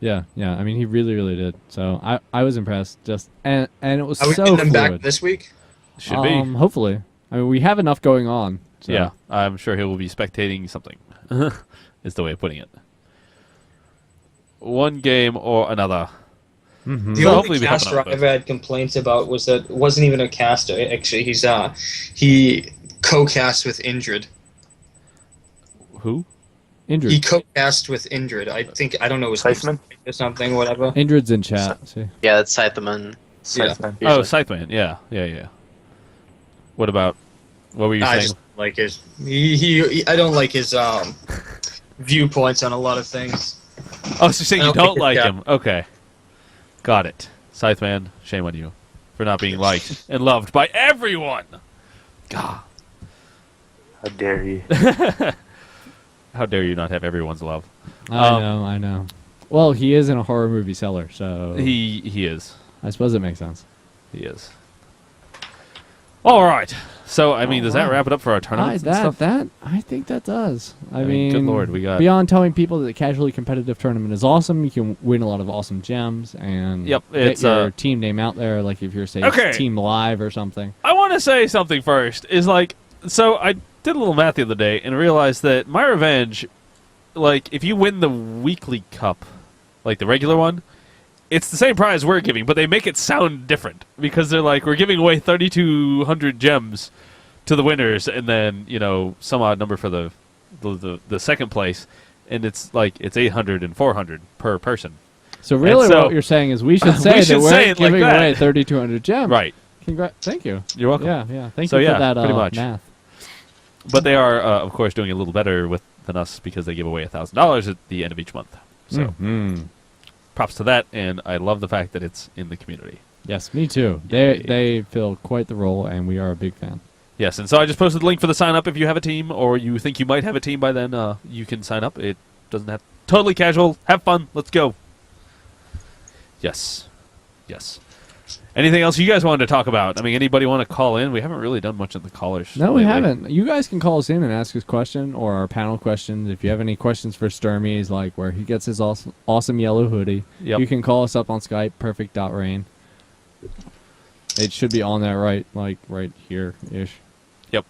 Yeah, I mean, he really did. So I was impressed. Just and it was are we so getting him back fluid. this week? Should be. Hopefully. I mean, we have enough going on. So. Yeah, I'm sure he will be spectating something. Is the way of putting it. One game or another. Mhm. The So only hopefully we have caster enough, I've had complaints about was that it wasn't even a caster. Actually, he co-cast with Indrid. Who? He Indrid. co-cast with Indrid. I don't know his name Scytheman? or something, whatever. Indrid's in chat. See. Yeah, that's Scytheman. Scytheman. Oh, Usually. Scytheman. Yeah. What were you I saying? just like his. He I don't like his viewpoints on a lot of things. Oh, so you're saying I you don't don't think like it's- him? Okay, got it. Scytheman, shame on you for not being liked and loved by everyone. God, How dare you? how dare you not have everyone's love? I know. Well, he is in a horror movie seller, so He is. I suppose it makes sense. He is. All right. So I mean, does that Alright. wrap it up for our tournaments and stuff? I think that does. I mean, mean, good lord, we got- beyond telling people that the casually competitive tournament is awesome. You can win a lot of awesome gems and Yep, get it's, your team name out there. Like if you're say Okay. Team Live or something. I want to say something first. Is like, so I did a little math the other day and realized that MyRevenge, like, if you win the weekly cup, like the regular one, it's the same prize we're giving, but they make it sound different because they're like, we're giving away 3,200 gems to the winners, and then some odd number for the second place, and it's like it's 800 and 400 per person. So really, so- what you're saying is we should We say should that we're say it like giving that. away 3,200 gems. Right. Thank you. You're welcome. Yeah. Thank So, you yeah, for that pretty much. math. But they are, of course, doing a little better than us because they give away $1,000 at the end of each month. So Mhm. props to that, and I love the fact that it's in the community. Yes, me too. Yay. They fill quite the role, and we are a big fan. Yes, and so I just posted the link for the sign up if you have a team or you think you might have a team by then. You can sign up. It doesn't have totally casual. Have fun. Let's go. Yes. Anything else you guys wanted to talk about? I mean, anybody want to call in? We haven't really done much in the callers. No, we lately. haven't. You guys can call us in and ask us questions or our panel questions. If you have any questions for Sturmies, like where he gets his awesome yellow hoodie, Yep. you can call us up on Skype, perfect.rain. It should be on there right here-ish. Yep.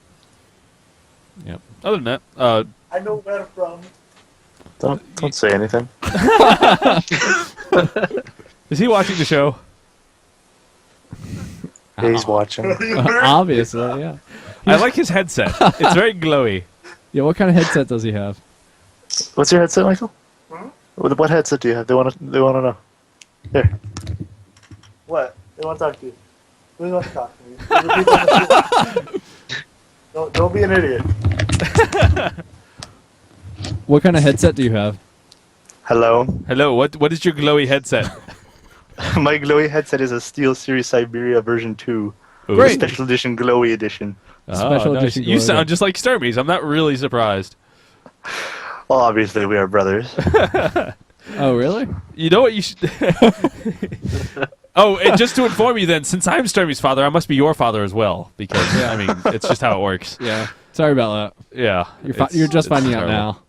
Other than that, I know where from. Don't say anything. is he watching the show? Yeah, he's watching. Obviously, yeah. I like his headset. It's very glowy. Yeah, what kind of headset does he have? What's your headset, Michael? What headset do you have? They want to know. Here. What? They want to talk to you. They want to talk to me. Don't be an idiot. What kind of headset do you have? Hello. Hello, what is your glowy headset? My glowy headset is a SteelSeries Siberia version 2. Ooh. Great. Special edition glowy edition. Special nice. edition You glowy. sound just like Sturmies. I'm not really surprised. Well, obviously we are brothers. Oh, really? You know what you should... Oh, and just to inform you then, since I'm Sturmy's father, I must be your father as well. Because, I mean, it's just how it works. Yeah. Sorry about that. Yeah. You're just it's finding out terrible. now.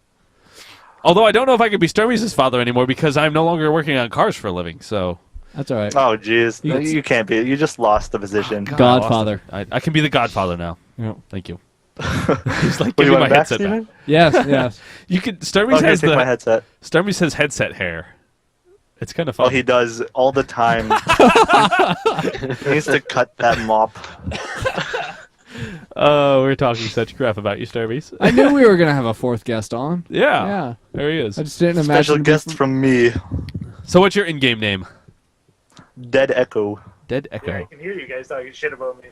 Although I don't know if I could be Sturmy's father anymore because I'm no longer working on cars for a living, so... That's all right. Oh, jeez. You- You can't be. You just lost the position. God, Godfather. I lost it. I can be the Godfather now. Yep. Thank you. He's like, What, give you me want my it back, headset Steven? back. Yes. You could... Sturmy's Okay, has take my headset. Sturmy's has headset hair. It's kind of fun. Oh, he does all the time. He needs to cut that mop. Oh, we're talking such crap about you, Sturmy's. I knew we were going to have a fourth guest on. Yeah. Yeah. There he is. I just didn't imagine. Special it'd be guest from me, So what's your in-game name? Dead Echo. Dead Echo. can hear you guys talking shit about me.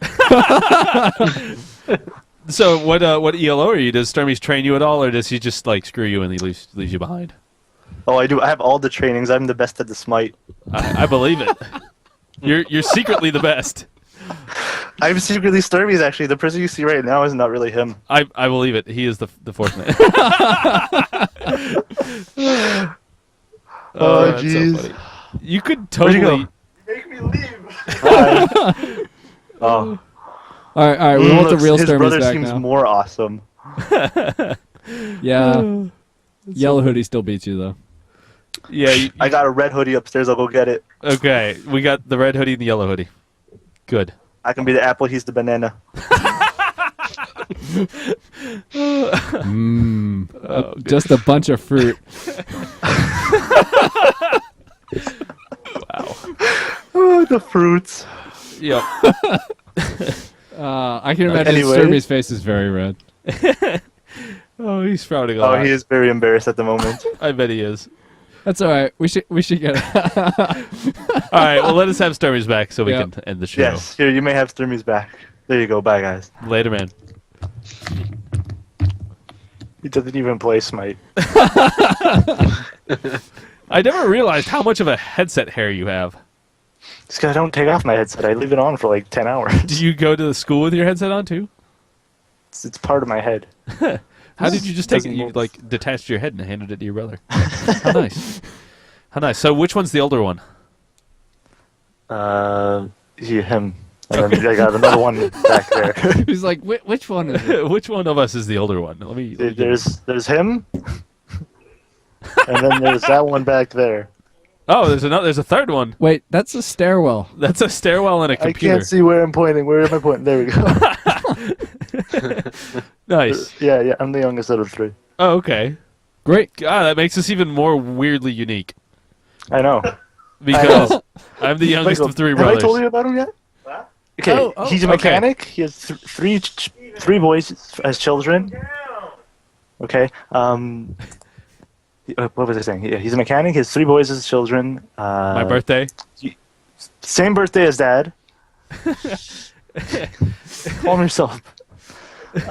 So what ELO are you? Does Sturmy's train you at all, or does he just like screw you and he leaves you behind? Oh, I do. I have all the trainings. I'm the best at the Smite. I believe it. You're secretly the best. I'm secretly Sturmies, actually. The person you see right now is not really him. I believe it. He is the fourth man. Oh, that's jeez. so funny. You could Where'd totally. you go? Make me leave. Oh. All right. We want the real his Sturmies brother back seems now. more awesome. Yeah. Yellow hoodie still beats you though. Yeah. I got a red hoodie upstairs. I'll go get it. Okay. We got the red hoodie and the yellow hoodie. Good. I can be the apple. He's the banana. Just a bunch of fruit. Wow. Oh, the fruits. Yep. I can imagine Anyway. Sturmy's face is very red. Oh, he's frowning a Oh, lot. he is very embarrassed at the moment. I bet he is. That's all right. We should get it. All right. Well, let us have Sturmies back so we Yep. can end the show. Yes, here, you may have Sturmies back. There you go. Bye, guys. Later, man. He doesn't even play Smite. I never realized how much of a headset hair you have. Just 'cause I don't take off my headset. I leave it on for like 10 hours. Do you go to the school with your headset on too? It's part of my head. How did you just take it? Doesn't You move. like detached your head and handed it to your brother. How nice. How nice. So which one's the older one? Him. And then I got another one back there. He's like, which one is it? Which one of us is the older one? Let me There's him, and then there's that one back there. Oh, there's a third one. Wait, that's a stairwell. That's a stairwell and a I computer. can't see where I'm pointing. Where am I pointing? There we go. Nice. Yeah, I'm the youngest out of three. Oh, okay. Great. God, that makes us even more weirdly unique. I know. Because I'm the youngest Michael, of three have brothers. I told you about him yet? Okay, he's a okay. mechanic. He has three boys as children. Okay. What was I saying? Yeah, he's a mechanic. He has three boys as children. My birthday. Same birthday as Dad. Calm yourself.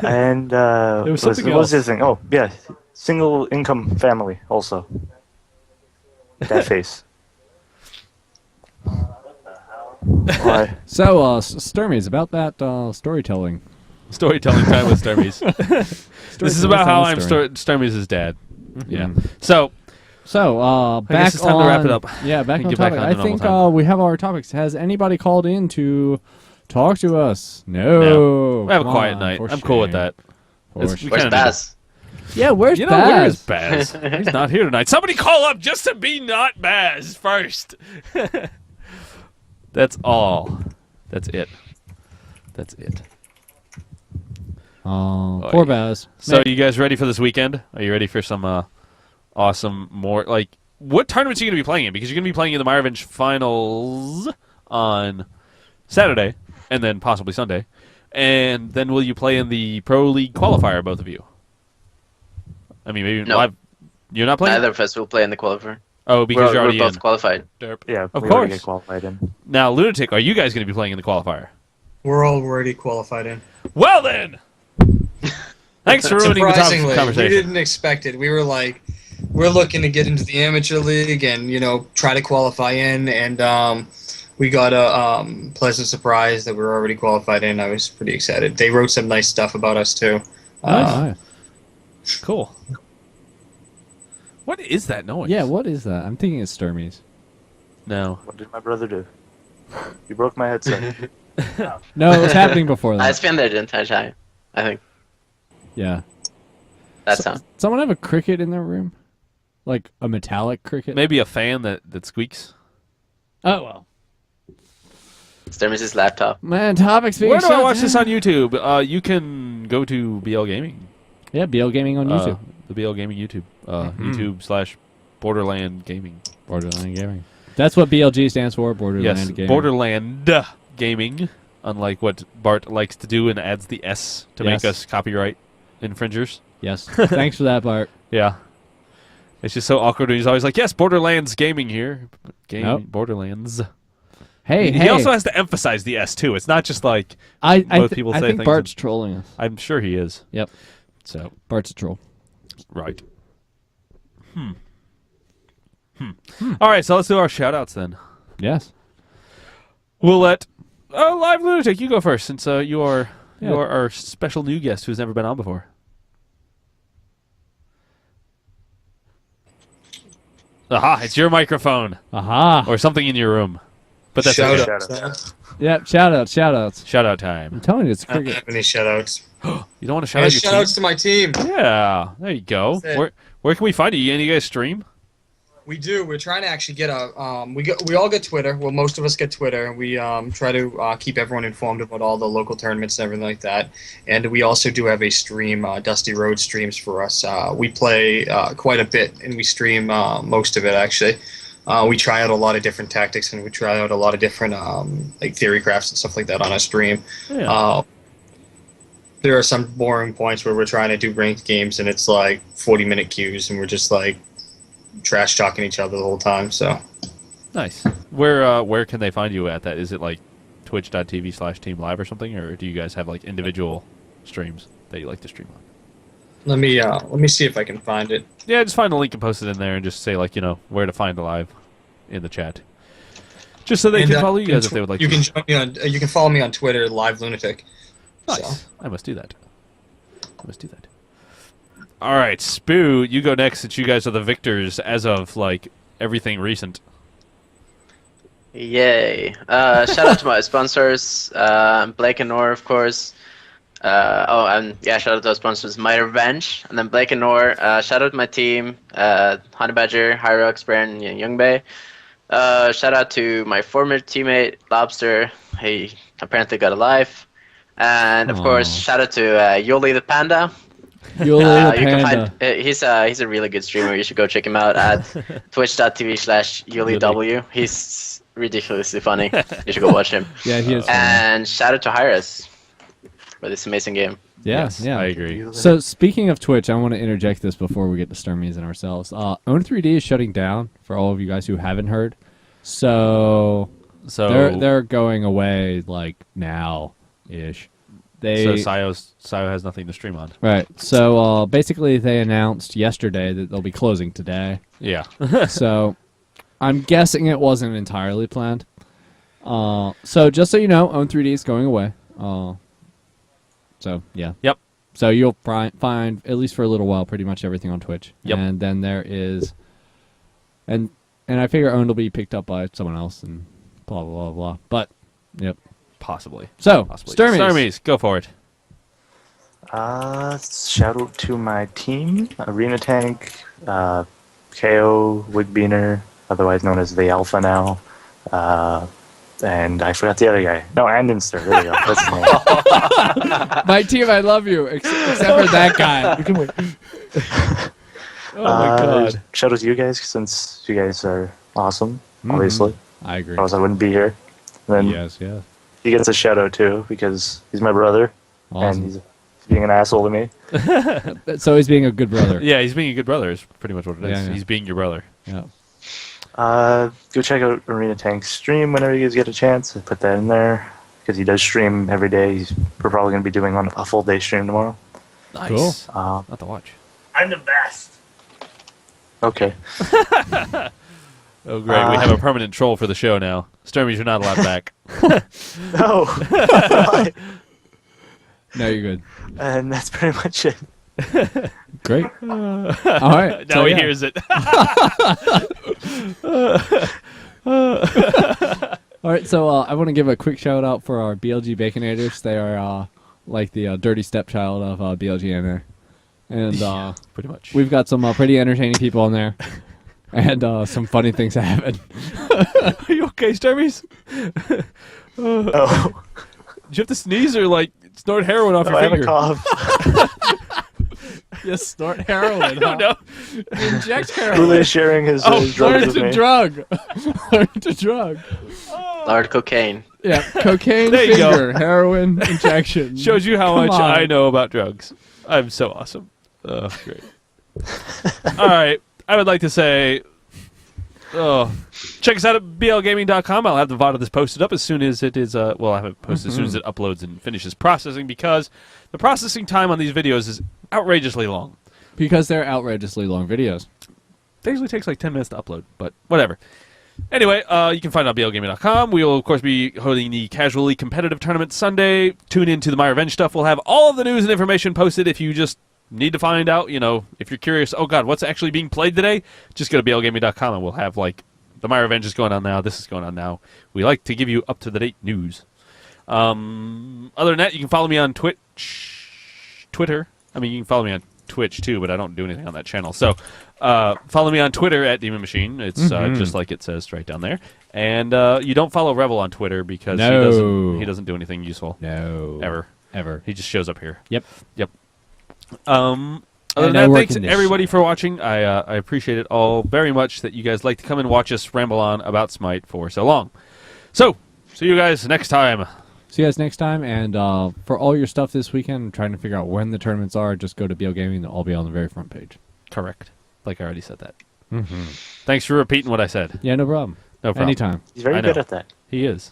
And There was something what was the else. other thing? Oh, yeah, single income family also. That face. Why? So, Sturmies, about that storytelling. Storytelling time with Sturmies. This is about how I'm Sturmy. Sturmies' dad. Yeah. Mhm. So So, back guess it's time to wrap it up. Yeah, back We on get back topic. on I to normal think time. we have our topics. Has anybody called in to talk to us? No. we have a Come quiet on, night. for I'm cool with shame. that. For It's- shame. we Where's kinda need Baz? Yeah, where's You know, where is Baz? Baz? He's not here tonight. Somebody call up just to be not Baz first. That's all. That's it. That's it. Oh, Boy. poor Baz. So, you guys ready for this weekend? Are you ready for some awesome more like what tournaments are you going to be playing in? Because you're going to be playing in the MyRevenge Finals on Saturday and then possibly Sunday. And then will you play in the Pro League qualifier, both of you? I mean, maybe No. live. You're not playing? Neither of us will play in the qualifier. Oh, because you're already we're both in. qualified. Derp. Yeah, Of we already course. get qualified in. Now, Lunatic, are you guys going to be playing in the qualifier? We're already qualified in. Well then! Thanks for ruining the Surprisingly, conversation. we didn't expect it. We were like, we're looking to get into the amateur league and try to qualify in, and we got a pleasant surprise that we're already qualified in. I was pretty excited. They wrote some nice stuff about us too. Nice. Cool. What is that noise? Yeah, what is that? I'm thinking it's Sturmies. No. What did my brother do? He broke my headset. No, it was happening before It's that. been there the entire time. I think Yeah. that sound. Someone have a cricket in their room? Like a metallic cricket? Maybe a fan that squeaks. Oh, well. Sturmis' laptop. Man, topics being Where do I shut watch this down. on YouTube? You can go to BL Gaming. Yeah, BL Gaming on YouTube. The BL Gaming YouTube. Mhm. YouTube/Borderland Gaming. Borderland Gaming. That's what BLG stands for, Borderland Yes, Gaming. Borderland Gaming. Unlike what Bart likes to do and adds the S to Yes. make us copyright infringers. Yes. Thanks for that, Bart. Yeah. It's just so awkward when he's always like, yes, Borderlands Gaming here. Nope. Borderlands. Hey, He also has to emphasize the S, too. It's not just like, both people I say think things Bart's trolling us. I'm sure he is. Yep. So, Bart's a troll. right. All right, so let's do our shout-outs then. Yes. We'll let Live Lunatic, you go first, since you are our special new guest who's never been on before. Aha! It's your microphone. Aha! Or something in your room. But that's Shout okay. outs. Yep, shout-outs. Shout out time. I'm telling you, it's I don't cricket. have any shout outs. You don't want to shout out your Shout team? outs to my team. Yeah, there you go. That's it. Where can we find you? Any guys stream? We do. We're trying to actually get a. We all get Twitter. Well, most of us get Twitter. We try to keep everyone informed about all the local tournaments and everything like that. And we also do have a stream. Dusty Road streams for us. We play quite a bit, and we stream most of it actually. We try out a lot of different tactics, and we try out a lot of different like theory crafts and stuff like that on our stream. Yeah. There are some boring points where we're trying to do ranked games, and it's like 40-minute queues, and we're just like trash talking each other the whole time. So Nice. Where can they find you at that? Is it like twitch.tv/team live or something, or do you guys have like individual streams that you like to stream on? let me see if I can find it. Yeah, just find a link and post it in there, and just say like where to find the live in the chat, just so they And, can follow you guys if they would like. You to. can join me on. You can follow me on Twitter, Live Lunatic. Nice. So. I must do that. All right, Spooh, you go next since you guys are the victors as of like everything recent. Yay. Shout out to my sponsors, Blake and Nor, of course. Shout out to our sponsors, MyRevenge, and then Blake and Nor. Shout out to my team, Honey Badger, Hi-Rez, Baron, and Youngbei. Shout out to my former teammate, Lobster. He apparently got a life. And, of course, shout out to Yoli the Panda. Yoli the You can Panda. find he's a really good streamer. You should go check him out at twitch.tv/YoliW. He's ridiculously funny. You should go watch him. Yeah, he is. funny. And shout out to Hi-Rez for this amazing game. Yeah, Yes, yeah. I agree. So speaking of Twitch, I want to interject this before we get to Sturmies and ourselves. Own3D is shutting down for all of you guys who haven't heard. So they're going away like now-ish. So Sayo has nothing to stream on. Right. So basically, they announced yesterday that they'll be closing today. Yeah. So I'm guessing it wasn't entirely planned. So just so you know, Own3D is going away. So yeah. Yep. So you'll find, at least for a little while, pretty much everything on Twitch. Yep. And then there is, and I figure Own will be picked up by someone else and blah blah blah blah. But yep. Possibly. So Possibly. Sturmies, go for it. Shout out to my team, Arena Tank, KO, Wigbeaner, otherwise known as the Alpha now, and I forgot the other guy. No, Andinster. There we go. That's his name. My team, I love you, except for that guy. You can wait. Oh my god. Shout out to you guys, since you guys are awesome, obviously. I agree. Otherwise I wouldn't be here. And then Yes. he gets a shout out too, because he's my brother, and Awesome. he's being an asshole to me. So he's being a good brother. Yeah, he's being a good brother is pretty much what it is. Yeah, yeah. He's being your brother. Yeah. Go check out Arena Tank's stream whenever you guys get a chance. I put that in there, because he does stream every day. We're probably going to be doing on a full day stream tomorrow. Nice. Cool. Not to watch. I'm the best. Okay. Oh, great. We have a permanent troll for the show now. Sturmies, you're not allowed back. No. No, you're good. And that's pretty much it. Great. All right. Now so, he yeah. hears it. All right. So I want to give a quick shout out for our BLG Baconators. They are like the dirty stepchild of BLG in there. And Pretty much. we've got some pretty entertaining people in there. And some funny things happen. Are you okay, Sturmies? Oh, Did you have to sneeze or like snort heroin off I your have a finger? cough. You snort heroin. I don't know. Inject Lule heroin. is sharing his Learn drugs with to me. drug. Learn to drug. Lord Cocaine. Yeah, cocaine There you go. finger, heroin injection. Shows you how Come much on. I know about drugs. I'm so awesome. Oh, great. All right. I would like to say, check us out at blgaming.com. I'll have the VOD of this posted up as soon as it is, I'll have it posted as soon as it uploads and finishes processing, because the processing time on these videos is outrageously long. Because they're outrageously long videos. It usually takes like 10 minutes to upload, but whatever. Anyway, you can find it on blgaming.com. We will, of course, be holding the casually competitive tournament Sunday. Tune into the MyRevenge stuff. We'll have all of the news and information posted. If you just need to find out, if you're curious, oh God, what's actually being played today? Just go to blgaming.com and we'll have, like, the MyRevenge is going on now. This is going on now. We like to give you up-to-the-date news. Other than that, you can follow me on Twitter. I mean, you can follow me on Twitch too, but I don't do anything on that channel. So follow me on Twitter at Demon Machine. It's just like it says right down there. And you don't follow Rebel on Twitter because he doesn't do anything useful. No. Ever. He just shows up here. Yep. Other than that, thanks everybody for watching. I appreciate it all very much that you guys like to come and watch us ramble on about Smite for so long. So, see you guys next time. See you guys next time, and for all your stuff this weekend, I'm trying to figure out when the tournaments are. Just go to BL Gaming, they'll all be on the very front page. Correct. Like I already said that. Thanks for repeating what I said. Yeah, no problem. No problem. Anytime. He's very good at that. He is.